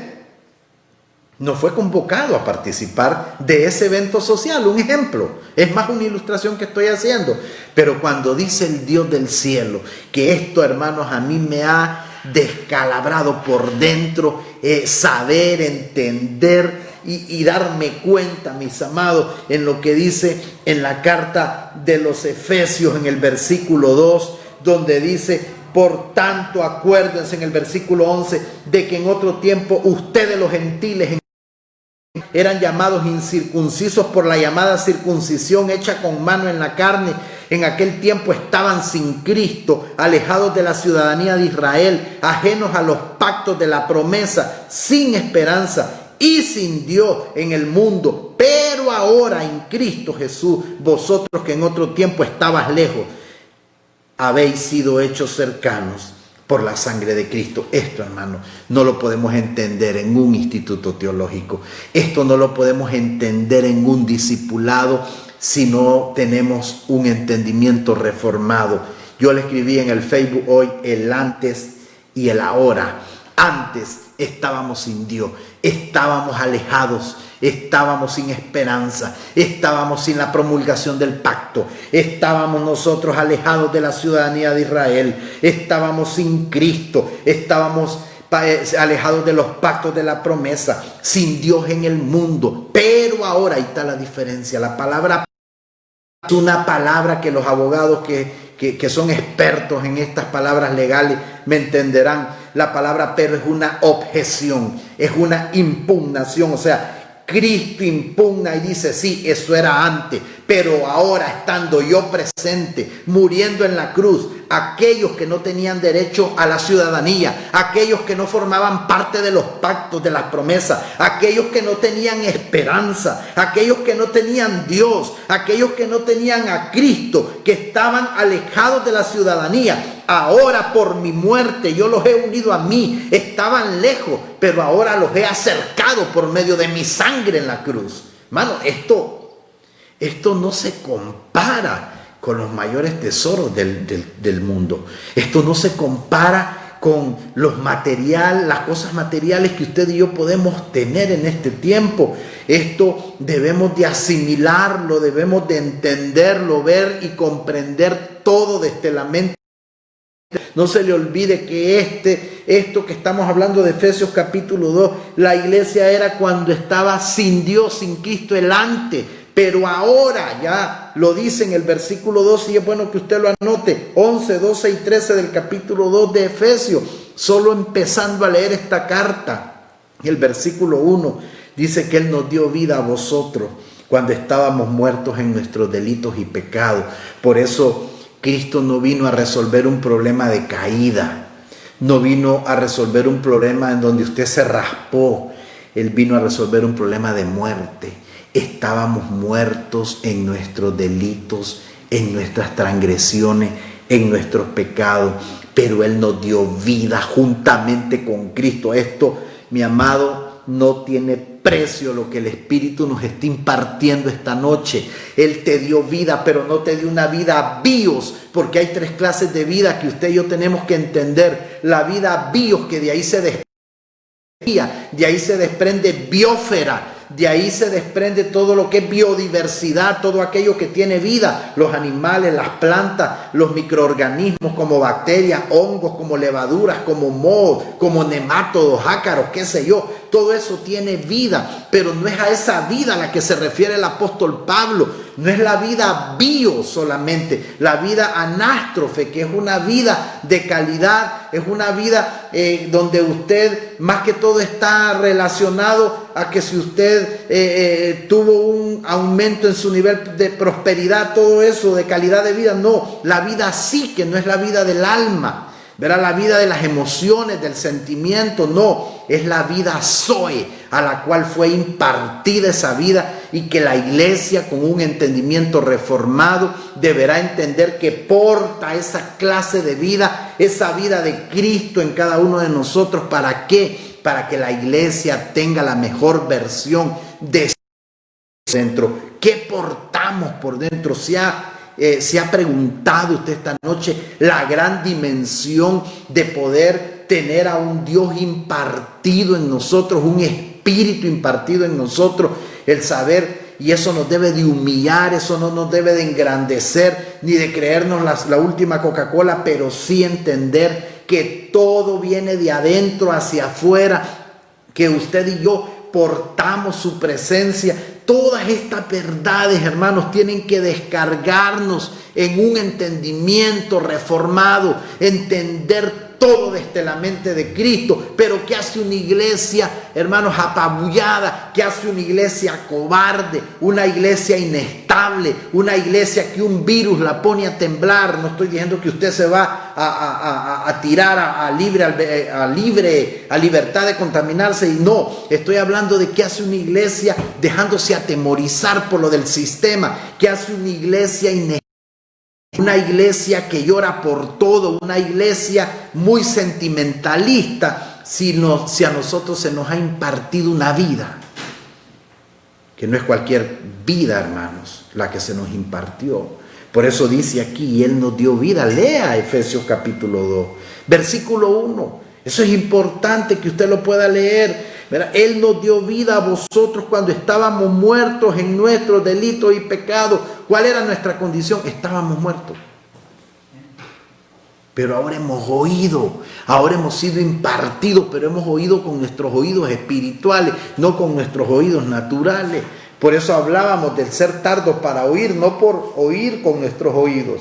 no fue convocado a participar de ese evento social. Un ejemplo, es más una ilustración que estoy haciendo. Pero cuando dice el Dios del cielo, que esto, hermanos, a mí me ha descalabrado por dentro, saber, entender y darme cuenta, mis amados, en lo que dice en la carta de los Efesios en el versículo 2, donde dice: por tanto, acuérdense, en el versículo 11, de que en otro tiempo ustedes los gentiles eran llamados incircuncisos por la llamada circuncisión hecha con mano en la carne. En aquel tiempo estaban sin Cristo, alejados de la ciudadanía de Israel, ajenos a los pactos de la promesa, sin esperanza y sin Dios en el mundo. Pero ahora en Cristo Jesús, vosotros que en otro tiempo estabas lejos, habéis sido hechos cercanos por la sangre de Cristo. Esto, hermano, no lo podemos entender en un instituto teológico. Esto no lo podemos entender en un discipulado si no tenemos un entendimiento reformado. Yo le escribí en el Facebook hoy el antes y el ahora. Antes estábamos sin Dios, estábamos alejados, estábamos sin esperanza, estábamos sin la promulgación del pacto, estábamos nosotros alejados de la ciudadanía de Israel, estábamos sin Cristo, estábamos alejados de los pactos de la promesa, sin Dios en el mundo. Pero ahora, ahí está la diferencia. La palabra es una palabra que los abogados que son expertos en estas palabras legales me entenderán. La palabra pero es una objeción, es una impugnación. O sea, Cristo impugna y dice: sí, eso era antes, pero ahora, estando yo presente, muriendo en la cruz, aquellos que no tenían derecho a la ciudadanía, aquellos que no formaban parte de los pactos, de las promesas, aquellos que no tenían esperanza, aquellos que no tenían Dios, aquellos que no tenían a Cristo, que estaban alejados de la ciudadanía, ahora por mi muerte yo los he unido a mí. Estaban lejos, pero ahora los he acercado por medio de mi sangre en la cruz. Hermano, esto no se compara con los mayores tesoros del mundo. Esto no se compara con las cosas materiales que usted y yo podemos tener en este tiempo. Esto debemos de asimilarlo, debemos de entenderlo, ver y comprender todo desde la mente. No se le olvide que esto que estamos hablando de Efesios capítulo 2, la iglesia era cuando estaba sin Dios, sin Cristo, el antes. Pero ahora, ya lo dice en el versículo 12, y es bueno que usted lo anote, 11, 12 y 13 del capítulo 2 de Efesios. Solo empezando a leer esta carta, el versículo 1 dice que Él nos dio vida a vosotros cuando estábamos muertos en nuestros delitos y pecados. Por eso Cristo no vino a resolver un problema de caída, no vino a resolver un problema en donde usted se raspó. Él vino a resolver un problema de muerte. Estábamos muertos en nuestros delitos, en nuestras transgresiones, en nuestros pecados, pero Él nos dio vida juntamente con Cristo. Esto, mi amado, no tiene precio lo que el Espíritu nos está impartiendo esta noche. Él te dio vida, pero no te dio una vida bios, porque hay 3 clases de vida que usted y yo tenemos que entender. La vida bios, que de ahí se desprende biosfera. De ahí se desprende todo lo que es biodiversidad, todo aquello que tiene vida, los animales, las plantas, los microorganismos como bacterias, hongos, como levaduras, como mohos, como nemátodos, ácaros, qué sé yo. Todo eso tiene vida, pero no es a esa vida a la que se refiere el apóstol Pablo. No es la vida bio solamente, la vida anástrofe, que es una vida de calidad, es una vida donde usted más que todo está relacionado a que si usted tuvo un aumento en su nivel de prosperidad, todo eso de calidad de vida. No, la vida sí, que no es la vida del alma, ¿verdad? La vida de las emociones, del sentimiento, no, es la vida Zoe, a la cual fue impartida esa vida, y que la iglesia con un entendimiento reformado deberá entender que porta esa clase de vida, esa vida de Cristo en cada uno de nosotros. ¿Para qué? Para que la iglesia tenga la mejor versión de dentro. ¿Qué portamos por dentro? Se ha preguntado usted esta noche la gran dimensión de poder tener a un Dios impartido en nosotros, un Espíritu impartido en nosotros, el saber, y eso nos debe de humillar, eso no nos debe de engrandecer, ni de creernos la última Coca-Cola, pero sí entender que todo viene de adentro hacia afuera, que usted y yo portamos su presencia. Todas estas verdades, hermanos, tienen que descargarnos en un entendimiento reformado, entender todo desde la mente de Cristo. Pero ¿qué hace una iglesia, hermanos, apabullada? ¿Qué hace una iglesia cobarde? Una iglesia inestable, una iglesia que un virus la pone a temblar. No estoy diciendo que usted se va a tirar a libertad de contaminarse, y no, estoy hablando de qué hace una iglesia dejándose atemorizar por lo del sistema. ¿Qué hace una iglesia inestable? Una iglesia que llora por todo, una iglesia muy sentimentalista, si a nosotros se nos ha impartido una vida, que no es cualquier vida, hermanos, la que se nos impartió. Por eso dice aquí, Él nos dio vida. Lea Efesios capítulo 2, versículo 1. Eso es importante que usted lo pueda leer. ¿Verdad? Él nos dio vida a vosotros cuando estábamos muertos en nuestros delitos y pecados. ¿Cuál era nuestra condición? Estábamos muertos. Pero ahora hemos oído, ahora hemos sido impartidos, pero hemos oído con nuestros oídos espirituales, no con nuestros oídos naturales. Por eso hablábamos del ser tardos para oír, no por oír con nuestros oídos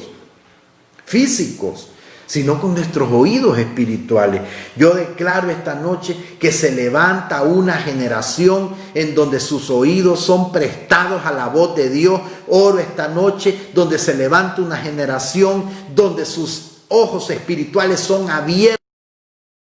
físicos, sino con nuestros oídos espirituales. Yo declaro esta noche que se levanta una generación en donde sus oídos son prestados a la voz de Dios. Oro esta noche donde se levanta una generación donde sus ojos espirituales son abiertos.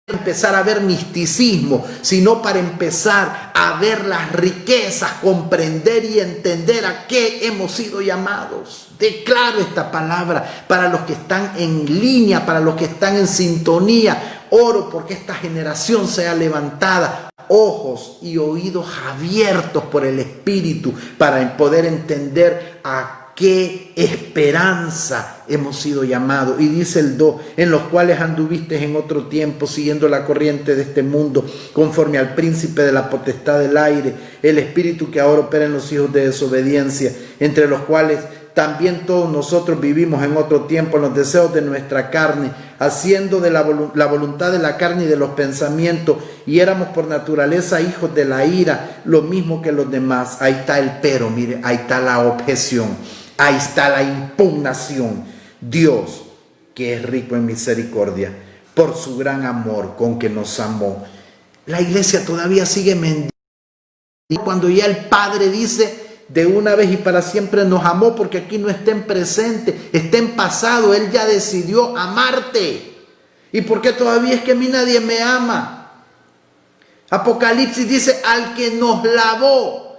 Empezar a ver misticismo, sino para empezar a ver las riquezas, comprender y entender a qué hemos sido llamados. Declaro esta palabra para los que están en línea, para los que están en sintonía. Oro porque esta generación sea levantada, ojos y oídos abiertos por el Espíritu, para poder entender a qué esperanza hemos sido llamados. Y dice el 2, en los cuales anduvisteis en otro tiempo, siguiendo la corriente de este mundo, conforme al príncipe de la potestad del aire, el espíritu que ahora opera en los hijos de desobediencia, entre los cuales también todos nosotros vivimos en otro tiempo en los deseos de nuestra carne, haciendo de la voluntad de la carne y de los pensamientos, y éramos por naturaleza hijos de la ira, lo mismo que los demás. Ahí está el pero, mire, ahí está la objeción, ahí está la impugnación. Dios, que es rico en misericordia, por su gran amor con que nos amó. La iglesia todavía sigue mendigando, y cuando ya el Padre dice: de una vez y para siempre nos amó, porque aquí no está en presente, está en pasado. Él ya decidió amarte. ¿Y por qué todavía es que a mí nadie me ama? Apocalipsis dice: al que nos lavó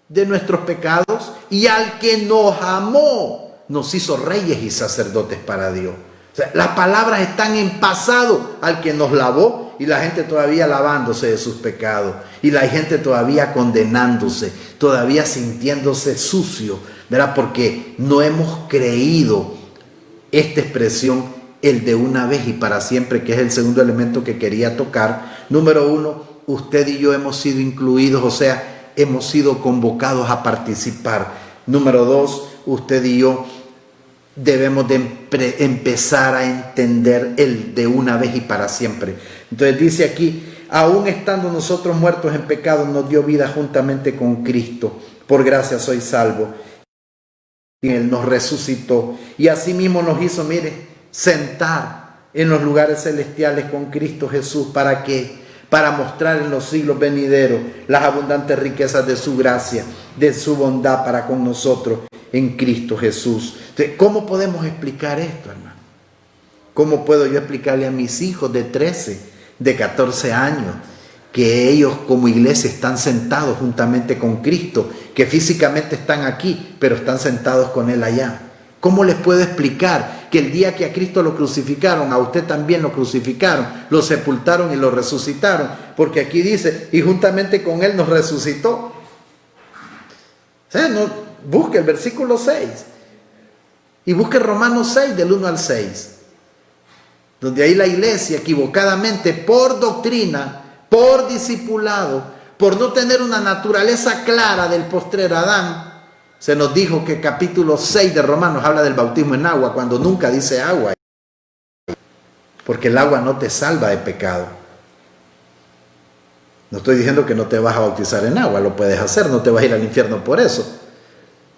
de nuestros pecados y al que nos amó, nos hizo reyes y sacerdotes para Dios. O sea, las palabras están en pasado al que nos lavó, y la gente todavía lavándose de sus pecados, y la gente todavía condenándose, todavía sintiéndose sucio, ¿verdad? Porque no hemos creído esta expresión, el de una vez y para siempre, que es el segundo elemento que quería tocar. Número uno, usted y yo hemos sido incluidos, o sea, hemos sido convocados a participar. Número dos, usted y yo debemos de empezar a entender el de una vez y para siempre. Entonces dice aquí, aún estando nosotros muertos en pecado, nos dio vida juntamente con Cristo. Por gracia soy salvo. Y Él nos resucitó y asimismo nos hizo, mire, sentar en los lugares celestiales con Cristo Jesús. ¿Para qué? Para mostrar en los siglos venideros las abundantes riquezas de su gracia, de su bondad para con nosotros en Cristo Jesús. Entonces, ¿cómo podemos explicar esto, hermano? ¿Cómo puedo yo explicarle a mis hijos de 13, de 14 años, que ellos como iglesia están sentados juntamente con Cristo, que físicamente están aquí, pero están sentados con Él allá? ¿Cómo les puedo explicar que el día que a Cristo lo crucificaron, a usted también lo crucificaron, lo sepultaron y lo resucitaron? Porque aquí dice, y juntamente con Él nos resucitó. O sea, no, busque el versículo 6 y busque Romanos 6 del 1 al 6, donde ahí la iglesia equivocadamente, por doctrina, por discipulado, por no tener una naturaleza clara del postrer Adán, se nos dijo que capítulo 6 de Romanos habla del bautismo en agua, cuando nunca dice agua, porque el agua no te salva de pecado. No estoy diciendo que no te vas a bautizar en agua, lo puedes hacer, no te vas a ir al infierno por eso.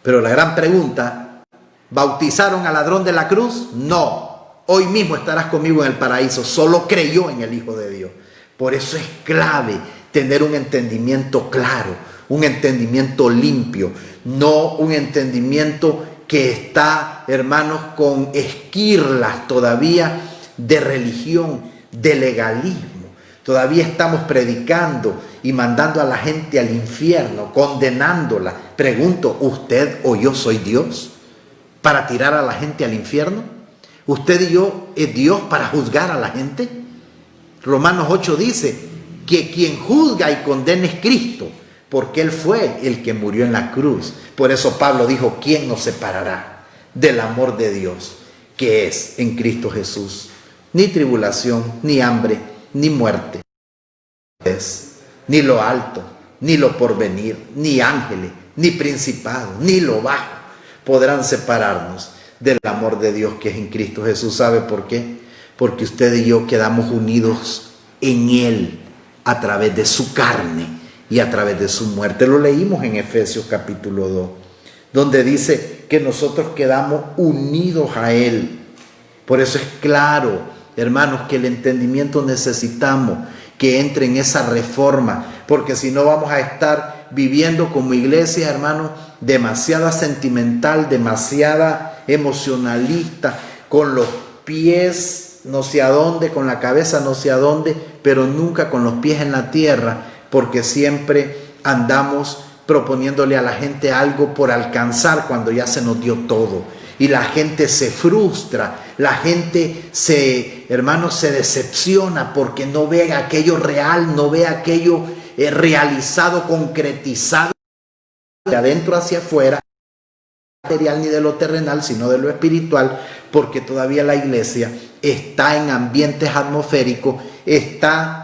Pero la gran pregunta, ¿bautizaron al ladrón de la cruz? No. Hoy mismo estarás conmigo en el paraíso. Solo creyó en el Hijo de Dios. Por eso es clave tener un entendimiento claro, un entendimiento limpio, no un entendimiento que está, hermanos, con esquirlas todavía de religión, de legalismo. Todavía estamos predicando y mandando a la gente al infierno, condenándola. Pregunto, ¿usted o yo soy Dios para tirar a la gente al infierno? ¿Usted y yo es Dios para juzgar a la gente? Romanos 8 dice que quien juzga y condena es Cristo, porque Él fue el que murió en la cruz. Por eso Pablo dijo, ¿quién nos separará del amor de Dios que es en Cristo Jesús? Ni tribulación, ni hambre, ni muerte, ni lo alto, ni lo porvenir, ni ángeles, ni principado, ni lo bajo podrán separarnos del amor de Dios que es en Cristo Jesús. ¿Sabe por qué? Porque usted y yo quedamos unidos en Él a través de su carne y a través de su muerte. Lo leímos en Efesios capítulo 2, donde dice que nosotros quedamos unidos a Él. Por eso es claro, hermanos, que el entendimiento necesitamos que entre en esa reforma, porque si no vamos a estar viviendo como iglesia, hermanos, demasiada sentimental, demasiada emocionalista, con los pies no sé a dónde, con la cabeza no sé a dónde, pero nunca con los pies en la tierra, porque siempre andamos proponiéndole a la gente algo por alcanzar cuando ya se nos dio todo. Y la gente se frustra, la gente hermanos, se decepciona porque no ve aquello real, no ve aquello realizado, concretizado de adentro hacia afuera, material ni de lo terrenal, sino de lo espiritual, porque todavía la iglesia está en ambientes atmosféricos, está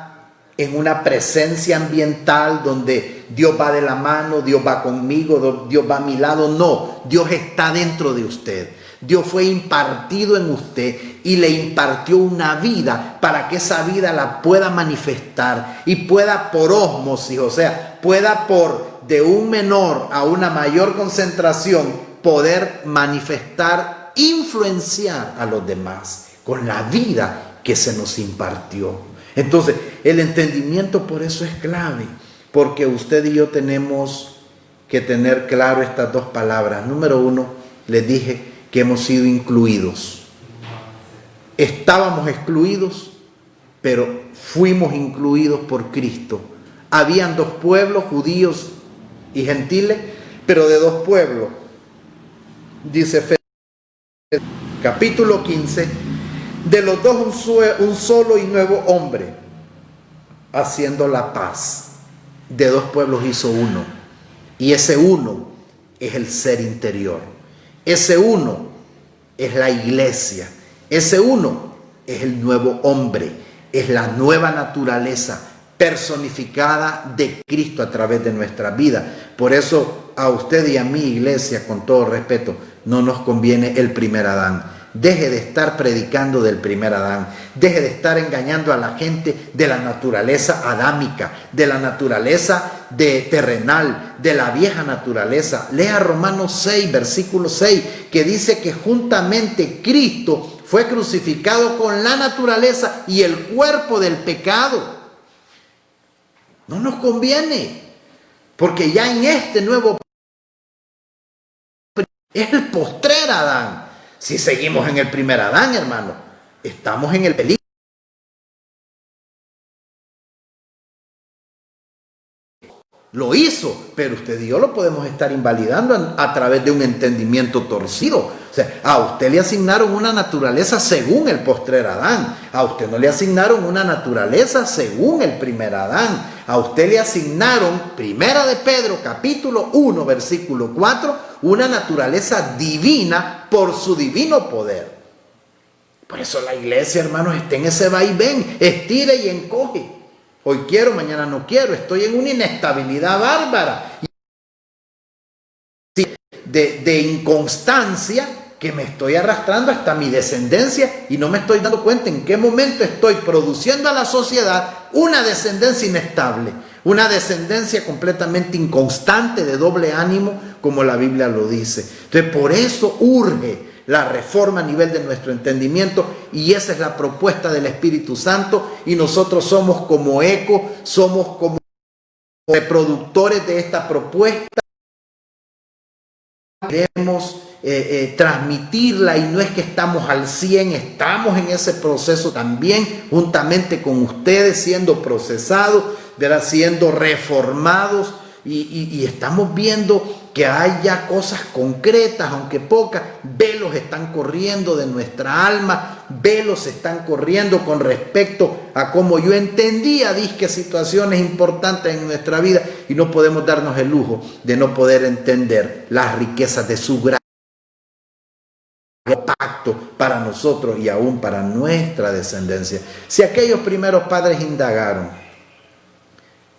en una presencia ambiental donde Dios va de la mano, Dios va conmigo, Dios va a mi lado. No, Dios está dentro de usted. Dios fue impartido en usted y le impartió una vida para que esa vida la pueda manifestar y pueda por ósmosis, o sea, pueda por de un menor a una mayor concentración poder manifestar, influenciar a los demás con la vida que se nos impartió. Entonces, el entendimiento por eso es clave, porque usted y yo tenemos que tener claro estas dos palabras. Número uno, les dije que hemos sido incluidos. Estábamos excluidos, pero fuimos incluidos por Cristo. Habían dos pueblos, judíos y gentiles, pero de dos pueblos. Dice capítulo 15, De los dos un solo y nuevo hombre, haciendo la paz. De dos pueblos hizo uno. Y ese uno es el ser interior. Ese uno es la iglesia. Ese uno es el nuevo hombre. Es la nueva naturaleza personificada de Cristo a través de nuestra vida. Por eso a usted y a mi iglesia, con todo respeto, no nos conviene el primer Adán. Deje de estar predicando del primer Adán. Deje de estar engañando a la gente de la naturaleza adámica, de la naturaleza terrenal, de la vieja naturaleza. Lea Romanos 6, versículo 6, que dice que juntamente Cristo fue crucificado con la naturaleza y el cuerpo del pecado. No nos conviene, porque ya en este nuevo es el postrer Adán. Si seguimos en el primer Adán, hermano, estamos en el peligro. Lo hizo, pero usted y yo lo podemos estar invalidando a través de un entendimiento torcido. O sea, a usted le asignaron una naturaleza según el postrer Adán. A usted no le asignaron una naturaleza según el primer Adán. A usted le asignaron, primera de Pedro, capítulo 1, versículo 4, una naturaleza divina por su divino poder. Por eso la iglesia, hermanos, está en ese vaivén, estira y encoge. Hoy quiero, mañana no quiero. Estoy en una inestabilidad bárbara de inconstancia que me estoy arrastrando hasta mi descendencia y no me estoy dando cuenta en qué momento estoy produciendo a la sociedad una descendencia inestable, una descendencia completamente inconstante, de doble ánimo, como la Biblia lo dice. Entonces, por eso urge la reforma a nivel de nuestro entendimiento, y esa es la propuesta del Espíritu Santo, y nosotros somos como eco, somos como reproductores de esta propuesta. Queremos transmitirla, y no es que estamos al 100, estamos en ese proceso también, juntamente con ustedes, siendo procesados, siendo reformados, y estamos viendo que hay ya cosas concretas, aunque pocas. Velos están corriendo de nuestra alma, velos están corriendo con respecto a cómo yo entendía disque situaciones importantes en nuestra vida, y no podemos darnos el lujo de no poder entender las riquezas de su gracia, pacto para nosotros y aún para nuestra descendencia. Si aquellos primeros padres indagaron,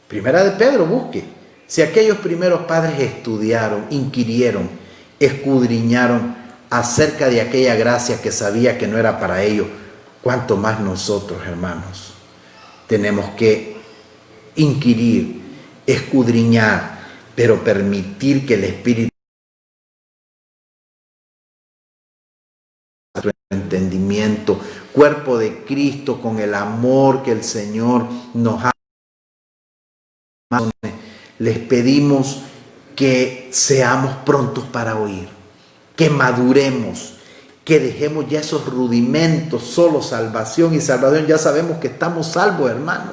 primera de Pedro, busque. Si aquellos primeros padres estudiaron, inquirieron, escudriñaron acerca de aquella gracia que sabía que no era para ellos, cuánto más nosotros, hermanos, tenemos que inquirir, escudriñar, pero permitir que el Espíritu, nuestro entendimiento, cuerpo de Cristo, con el amor que el Señor nos ha. Les pedimos que seamos prontos para oír, que maduremos, que dejemos ya esos rudimentos, solo salvación y salvación. Ya sabemos que estamos salvos, hermano.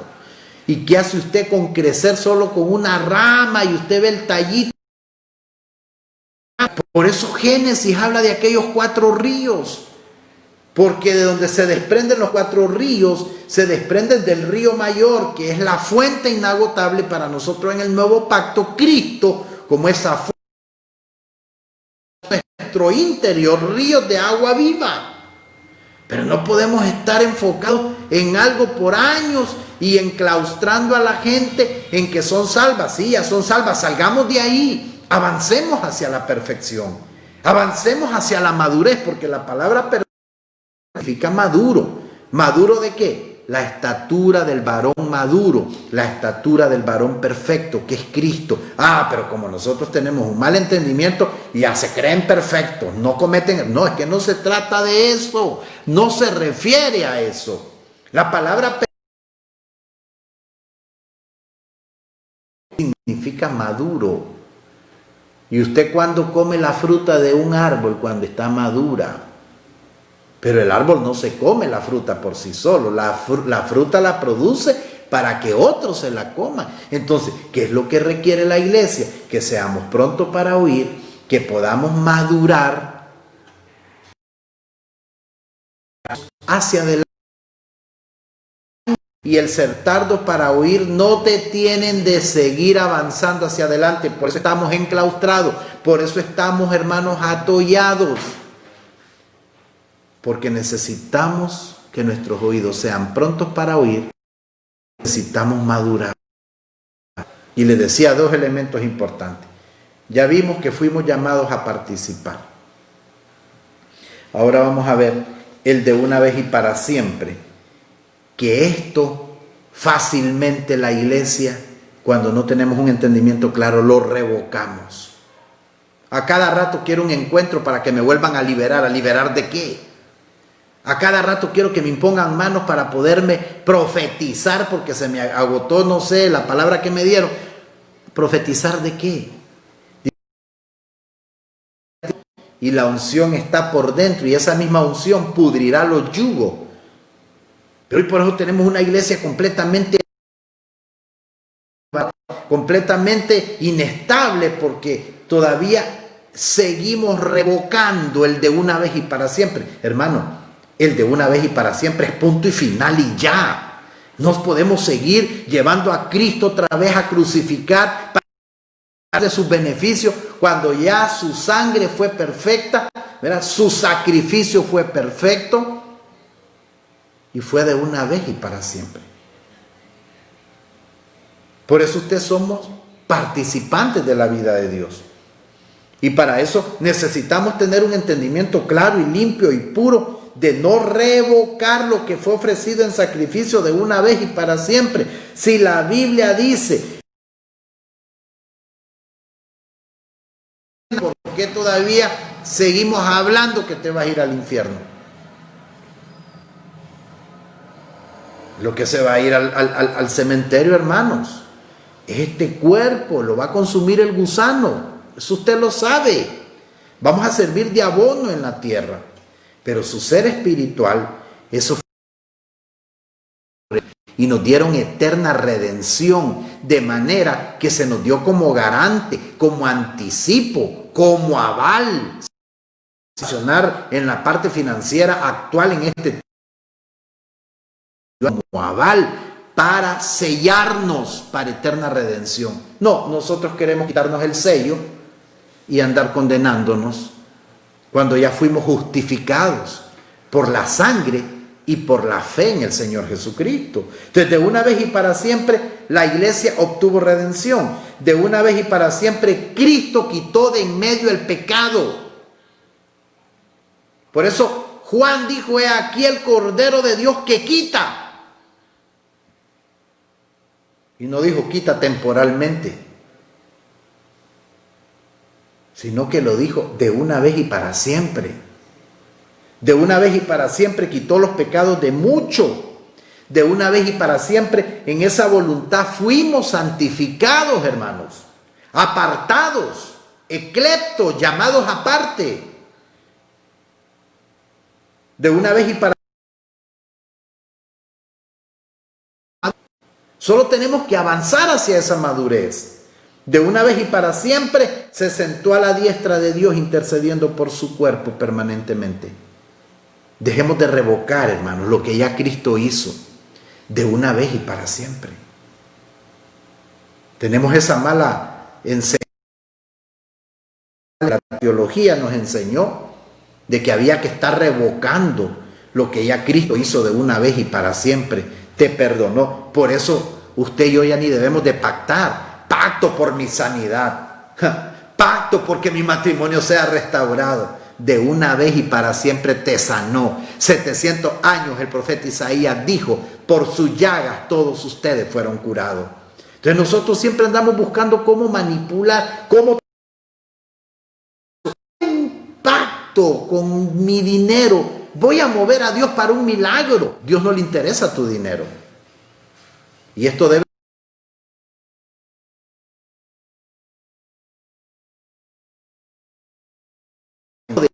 ¿Y qué hace usted con crecer solo con una rama y usted ve el tallito? Por eso Génesis habla de aquellos 4 ríos. Porque de donde se desprenden los 4 ríos, se desprenden del río mayor, que es la fuente inagotable para nosotros en el nuevo pacto, Cristo, como esa fuente de nuestro interior, ríos de agua viva. Pero no podemos estar enfocados en algo por años y enclaustrando a la gente en que son salvas. Sí, ya son salvas, salgamos de ahí, avancemos hacia la perfección, avancemos hacia la madurez, porque la palabra significa maduro. ¿Maduro de qué? La estatura del varón maduro, la estatura del varón perfecto, que es Cristo. Pero como nosotros tenemos un mal entendimiento, ya se creen perfectos, no cometen. No, es que no se trata de eso, no se refiere a eso. La palabra significa maduro. Y usted, cuando come la fruta de un árbol, cuando está madura. Pero el árbol no se come la fruta por sí solo. La fruta la produce para que otros se la coman. Entonces, ¿qué es lo que requiere la iglesia? Que seamos prontos para oír, que podamos madurar hacia adelante. Y el ser tardo para oír no detienen de seguir avanzando hacia adelante. Por eso estamos enclaustrados. Por eso estamos, hermanos, atollados. Porque necesitamos que nuestros oídos sean prontos para oír. Necesitamos madurar. Y les decía dos elementos importantes. Ya vimos que fuimos llamados a participar. Ahora vamos a ver el de una vez y para siempre. Que esto fácilmente la iglesia, cuando no tenemos un entendimiento claro, lo revocamos. A cada rato quiero un encuentro para que me vuelvan a liberar. ¿A liberar de qué? A cada rato quiero que me impongan manos para poderme profetizar porque se me agotó, no sé, la palabra que me dieron. ¿Profetizar de qué? Y la unción está por dentro y esa misma unción pudrirá los yugos. Pero hoy por eso tenemos una iglesia completamente inestable porque todavía seguimos revocando el de una vez y para siempre. Hermano, el de una vez y para siempre es punto y final y ya. No podemos seguir llevando a Cristo otra vez a crucificar para darle sus beneficios cuando ya su sangre fue perfecta, ¿verdad? Su sacrificio fue perfecto y fue de una vez y para siempre. Por eso ustedes somos participantes de la vida de Dios. Y para eso necesitamos tener un entendimiento claro y limpio y puro de no revocar lo que fue ofrecido en sacrificio de una vez y para siempre. Si la Biblia dice, ¿por qué todavía seguimos hablando que te vas a ir al infierno? Lo que se va a ir al cementerio, hermanos. Este cuerpo lo va a consumir el gusano. Eso usted lo sabe. Vamos a servir de abono en la tierra. Pero su ser espiritual, eso fue. Y nos dieron eterna redención. De manera que se nos dio como garante, como anticipo, como aval. Funcionar en la parte financiera actual en este tiempo. Como aval. Para sellarnos para eterna redención. No, nosotros queremos quitarnos el sello y andar condenándonos cuando ya fuimos justificados por la sangre y por la fe en el Señor Jesucristo. Entonces, de una vez y para siempre, la iglesia obtuvo redención. De una vez y para siempre, Cristo quitó de en medio el pecado. Por eso, Juan dijo, he aquí el Cordero de Dios que quita. Y no dijo quita temporalmente, sino que lo dijo de una vez y para siempre. De una vez y para siempre quitó los pecados de muchos. De una vez y para siempre en esa voluntad fuimos santificados, hermanos. Apartados, ecleptos, llamados aparte. De una vez y para solo tenemos que avanzar hacia esa madurez. De una vez y para siempre se sentó a la diestra de Dios intercediendo por su cuerpo permanentemente. Dejemos de revocar, hermanos, lo que ya Cristo hizo. De una vez y para siempre. Tenemos esa mala enseñanza. La teología nos enseñó de que había que estar revocando lo que ya Cristo hizo de una vez y para siempre. Te perdonó. Por eso usted y yo ya ni debemos de pactar. Pacto por mi sanidad. Pacto porque mi matrimonio sea restaurado. De una vez y para siempre te sanó. 700 años el profeta Isaías dijo, por sus llagas todos ustedes fueron curados. Entonces nosotros siempre andamos buscando cómo manipular, cómo un pacto con mi dinero. Voy a mover a Dios para un milagro. Dios no le interesa tu dinero. Y esto debe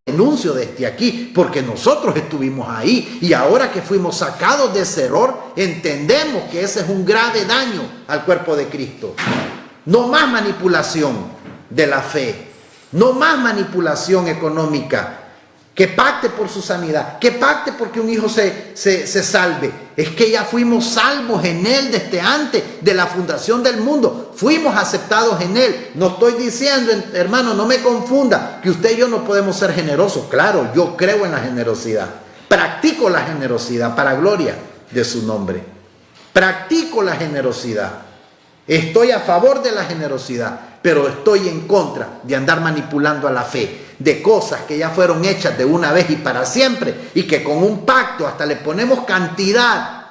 denuncio desde aquí, porque nosotros estuvimos ahí y ahora que fuimos sacados de ese error, entendemos que ese es un grave daño al cuerpo de Cristo. No más manipulación de la fe, no más manipulación económica. que pacte por su sanidad, que pacte porque un hijo se salve. Es que ya fuimos salvos en Él desde antes de la fundación del mundo. Fuimos aceptados en Él. No estoy diciendo, hermano, no me confunda, que usted y yo no podemos ser generosos. Claro, yo creo en la generosidad. Practico la generosidad para gloria de su nombre. Practico la generosidad. Estoy a favor de la generosidad, pero estoy en contra de andar manipulando a la fe, de cosas que ya fueron hechas de una vez y para siempre, y que con un pacto hasta le ponemos cantidad.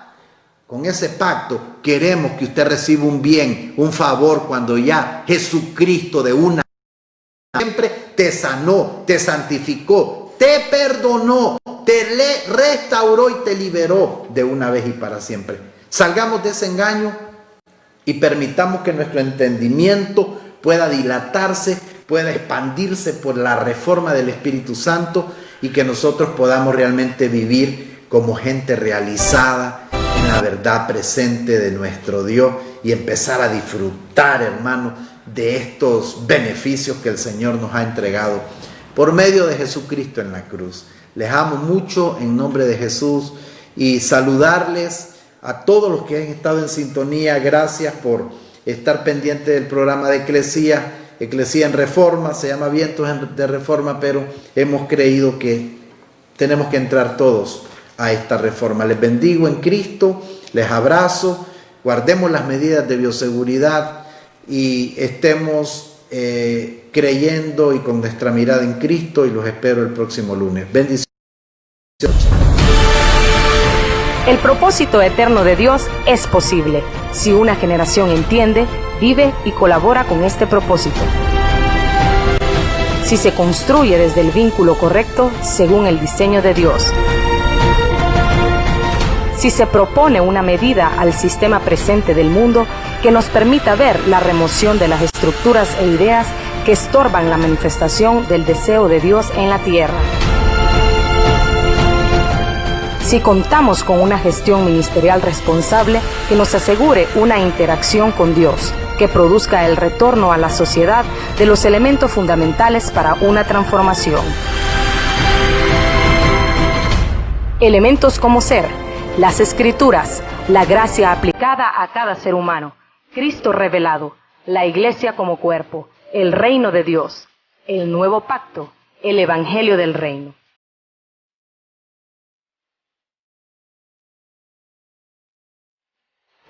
Con ese pacto queremos que usted reciba un bien, un favor, cuando ya Jesucristo de una vez siempre te sanó, te santificó, te perdonó, te restauró y te liberó de una vez y para siempre. Salgamos de ese engaño y permitamos que nuestro entendimiento pueda dilatarse, pueda expandirse por la reforma del Espíritu Santo, y que nosotros podamos realmente vivir como gente realizada en la verdad presente de nuestro Dios y empezar a disfrutar, hermano, de estos beneficios que el Señor nos ha entregado por medio de Jesucristo en la cruz. Les amo mucho en nombre de Jesús, y saludarles a todos los que han estado en sintonía. Gracias por estar pendiente del programa de Eclesía en Reforma. Se llama Vientos de Reforma, pero hemos creído que tenemos que entrar todos a esta reforma. Les bendigo en Cristo, les abrazo, guardemos las medidas de bioseguridad y estemos creyendo y con nuestra mirada en Cristo, y los espero el próximo lunes. Bendiciones. El propósito eterno de Dios es posible si una generación entiende, vive y colabora con este propósito. Si se construye desde el vínculo correcto, según el diseño de Dios. Si se propone una medida al sistema presente del mundo que nos permita ver la remoción de las estructuras e ideas que estorban la manifestación del deseo de Dios en la tierra. Si contamos con una gestión ministerial responsable que nos asegure una interacción con Dios, que produzca el retorno a la sociedad de los elementos fundamentales para una transformación. Elementos como ser, las Escrituras, la gracia aplicada a cada ser humano, Cristo revelado, la Iglesia como cuerpo, el reino de Dios, el nuevo pacto, el Evangelio del reino.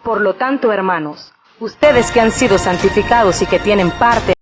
Por lo tanto, hermanos, ustedes que han sido santificados y que tienen parte